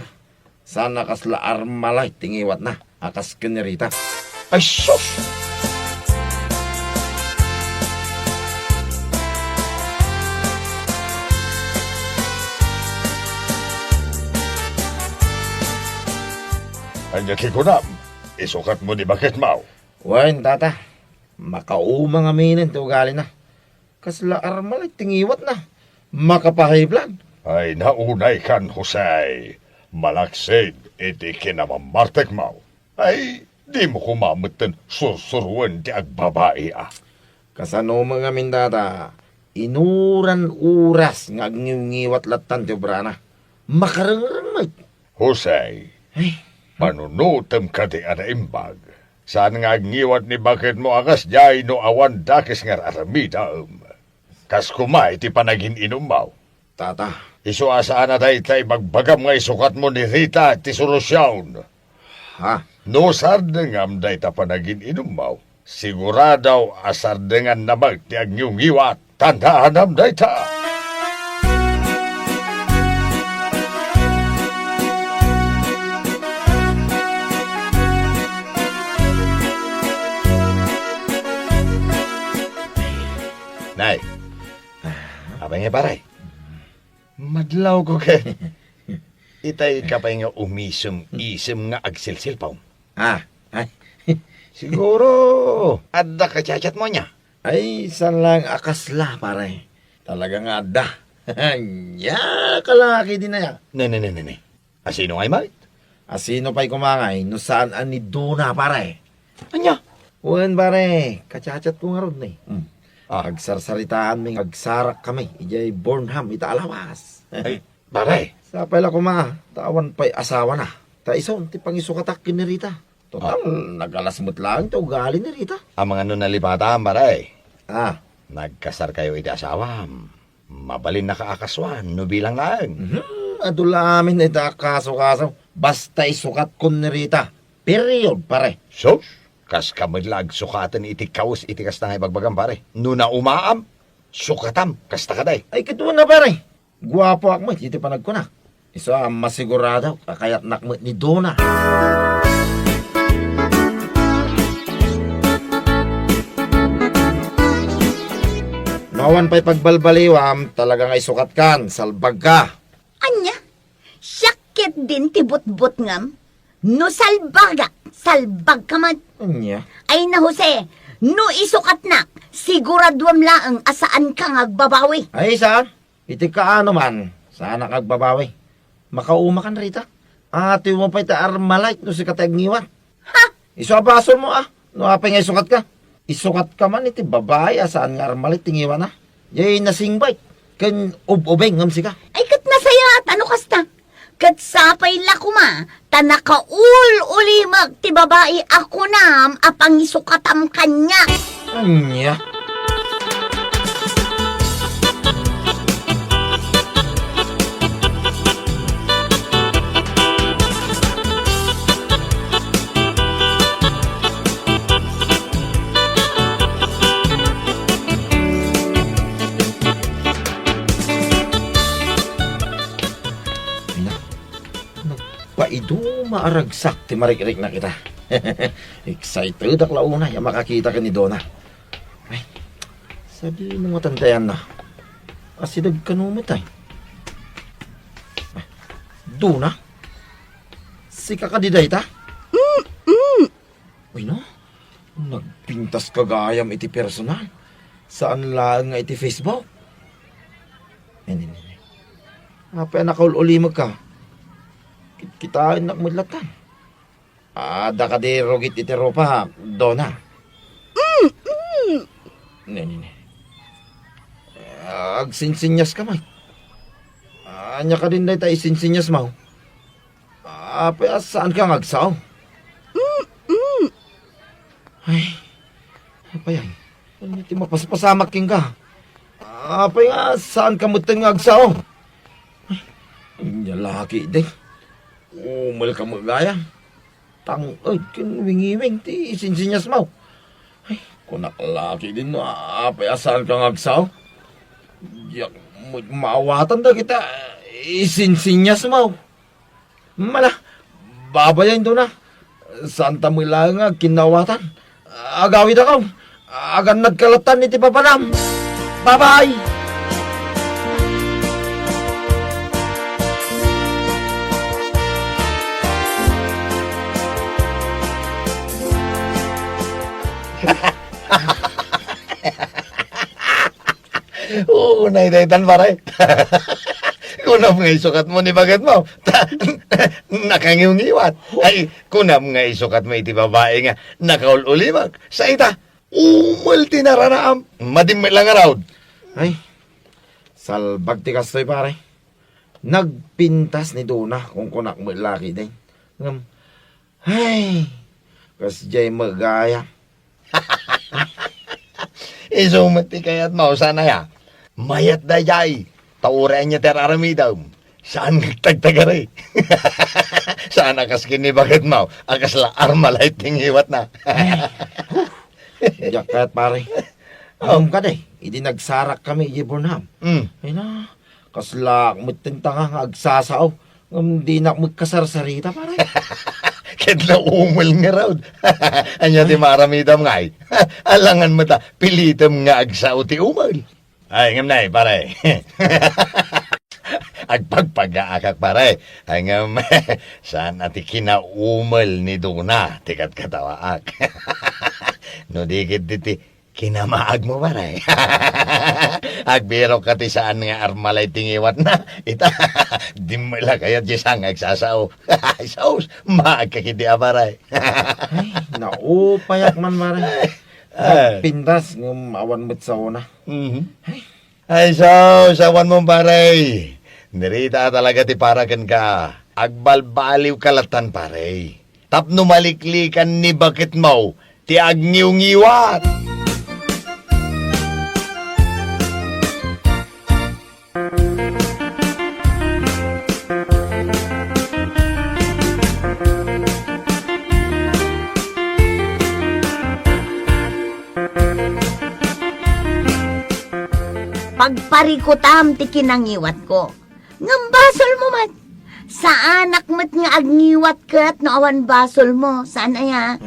Sana kasla armalay tingiwat na. Akas kinirita. Ay, sus! Anya kikunam, isukat mo ni bakit mau. Wen, tata. Makauma nga minin ti ugali na. Kasla armalay tingiwat na. Makapahay blood. Ay naunay kan, Jose. Malaksid, iti kinamamartek mau. Ay, di mo kumamutin susuruan ti agbabae ah. Kasano mga mindata, inuran uras nga ngiwat latan ti obrana. Makarangrangay. Jose, Ay, panunutem ka di imbag. Saan nga ngiwat ni bakit mo akas jay no awan dakis nga aramida Kas kumay ti panagin inumaw. tata. Isu asaan na tay magbagam nga isukat mo ni Rita ti solusyon. Ha? No sardengam day ta panagin inumaw. Siguradaw asardengan namag ti agngiwat. Tandaanam day ta. Nay, abang nga paray. Madlaw ko kay. Itay ka pa nga umisum-isum nga agsilsil pa. Ah, ay. Siguro, adda ka chat mo niya. Ay, san lang akasla, pare. Talaga nga da. Ya, kalaki din na ya. Ne. Asino ngay malit? Asino pa'y kumangay, no saan ani Duna, pare. Anya? Uwan, pare. Kachachat ko nga ron, eh. Ah. Agsarsaritaan may agsarak kami. Ijay Bornham, itaalawas. Ay, paray. Sa pala ko tawan pa'y asawa na. Ta ison, ti pangisukatak ni Rita. Total, nagalasmot lang to ugali ni Rita. Ang mga nun nalipatan, paray. Ah, Nagkasar kayo iti asawam. Mabalin na kaakaswan, no bilang lang. adulamin na ita kaso-kaso. Basta isukat ko ni Rita. Period, pare. Sus, kas kamadlag sukatan iti kaus iti kasta nga ibagbagam, pare. Nuna umaam, sukatam, kasta kaday. Ay, kituwa na, pare. Guwapo akmo, iti panag ko na. Isa, masigurado, kakayat nakmo ni Dona. Nawan pa'y pagbalbaliwam, talaga nga isukat kan, salbag ka. Anya? Syakit din ti butbut ngam. No salbaga, salbag ka man. Anya? Ay na Jose, no isukat na, siguraduam laang asaan kang agbabawi. Ay, saan? Iti kaano man, saan nakagbabawi? Makauma kan, Rita. Ati mo pa'y ta armalite no si katagniwan. Ha? Iso abasol mo No, apay nga isukat ka. Isukat ka man iti babae, asaan nga armalit tingiwan na. Yay nasingbay. Kan ubeng ngam sika. Ay, kat nasaya at ano kasta? Kat sapay lakuma, tanakaul ulimag ti babae ako nam, apang isukatam kanya. Anya. Paido maaragsak ti marik-rik na kita. Excited ak launa ya makakita ka ni Donna. Ay, sabi mo matandayan na. Asidag ka numatay. Donna? Si kakadiday ta? Uy no, nagpintas kagayam iti personal. Saan lang nga iti Facebook? Hindi. Apa nakaululimag ka? Kitain nakmudlatan. Ada ka di rogit iti ropa, Donna. Nini. Agsinsinyas ka, Mike. Anya ka din dahi tayo isinsinyas mo. Apa saan ka ngagsaw? Ay, apa yan? Ano iti mapaspasamak king ka? Apa nga, saan ka mutang ngagsaw? Ay, lalaki din. Umal ka magaya. Tangod, kinwingiwing, ti isinsinyas mo. Ay, kunak laki din, no, apay asan kang agsaw. Yak, maawatan da kita, isinsinyas mo. Mala, babayan doon na. Santa mo lang nga, kinawatan. Agawid ako. Agan nagkalatan ni ti papanam. Bye-bye! Oo, naidaitan pare. Kunam nga isukat mo ni bagat mo. Nakangiungiwat. Ay, kunam nga isukat mo iti babae nga nakaululimag. Sa ita, umulti na ranaam. Madimit lang araw. Ay, salbag ti kastoy pare. Nagpintas ni Donna kung kunak mo laki din. Ay, kasjay magaya. Isumati kayat mo, sana ya. Mayat da jay. Taurean niya teraramidaw. Saan nagtagtagari? Saan akas kinibagat mo? Akas la armalay tingiwat na. Jakat pare. Ka day, hindi nagsarak kami i Burnham. Ay na, kaslak mitintanga nga agsasaw. Hindi na magkasarsarita pare. Kedla umul nga raw. Anya di maramidam nga ay. Alangan mo ta, pilitam nga agsaw ti umul. Ay, ngam na pare. Agpagpag-aakak pare. Ay ngam, saan ati kinaumal ni Donna, tikat katawaak. No dikit diti, kinamaag mo pare. Agbiro ka ti saan nga armalay tingiwat na. Ita, di mo lang kaya di sang agsasaw. Saus, maag ka kiti pare. Ay, naupayak man pare. Pindas ng awan mo't sa una. Ay, sawan mo pare. Nirita talaga ti paragan ka. Agbalbaliw kalatan pare. Tapno maliklikan ni bakit mo. Ti agniw-ngiwat. Pagparikutam ti kinangiwat ko. Ngam basol mo man. Sa anak mo't nga agniwat kat no awan basol mo. Saan aya?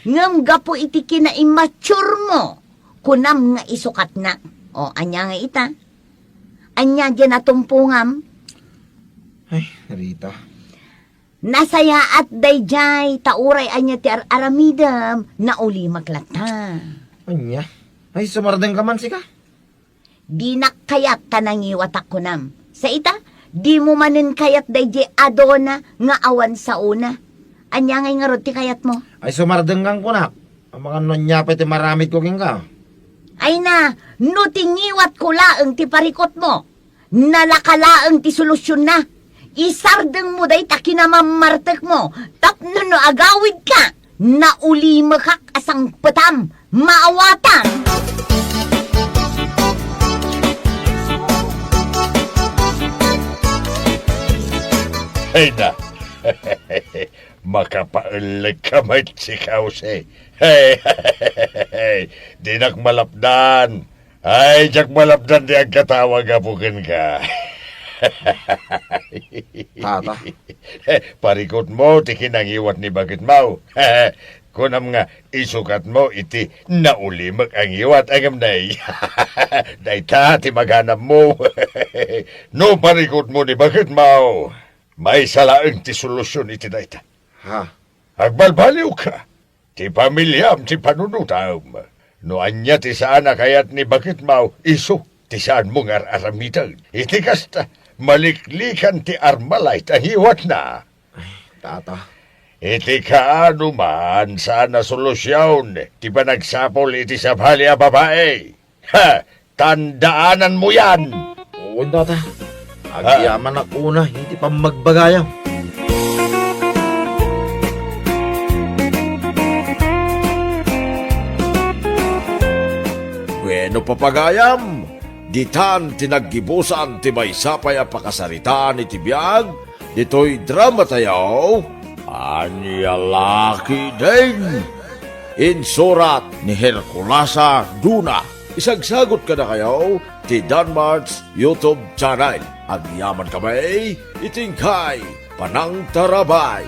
Ngam gapo iti kina-immature mo. Kunam nga isukat na. O, anya nga ita. Anya dyan natumpungam. Ay, Rita. Nasaya at dayjay, tauray anya ti aramidam, na uli maglata. Anya? Ay, sumardeng ka man sika. Di nakayat tanangiwat ako nam. Sa ita, di mo manin kayat dayjay adona nga awan sa una. Anya ngay nga roti kayat mo? Ay, sumardeng kang kunak. Ang mga nonyapay ti maramit ko king ka. Ay na, no tingiwat ko laeng ti parikot mo. Nalakalaeng ti solusyon na. Isardeng mo day takinamamartek mo. Tapno no agawid ka. Nauli makak asang petam. Maawatan. Ay na. Makapaulig ka may sikaw si. Hey, di malapdan. Ay, jak malapdan di ang katawag apukin ka. Tata. Parikot mo, ti kinangiwat ni bakit mau. Kunam nga, isukat mo, iti naulimag ang iwat agam nay. Dayta, ti maghanap mo. No, parikot mo ni bakit mau. May salaang ti solusyon iti dayta. Ha? Agbalbaliw ka. Ti pamilyam, ti panunutam. No anya ti saan kayat ni bakit mau, iso, ti saan mong aramitan. Iti kasta, maliklikan ti armalay, tahiwat na. Tata. Iti kaano man, sana solusyon, ti ba nagsapol iti sabhali a babae. Ha, tandaanan mo yan. Oo, tata. Agyaman ako una, hindi pa magbagayaw. Bueno papagayam, ditan tinaggibusan ti may sapay a pakasaritaan iti biyag, dito'y drama tayaw, anya laki din. Insurat ni Herculasa Duna. Isagsagot ka na kayo ti Danmarks YouTube channel. Agyaman kamay, itingkay, panang tarabay.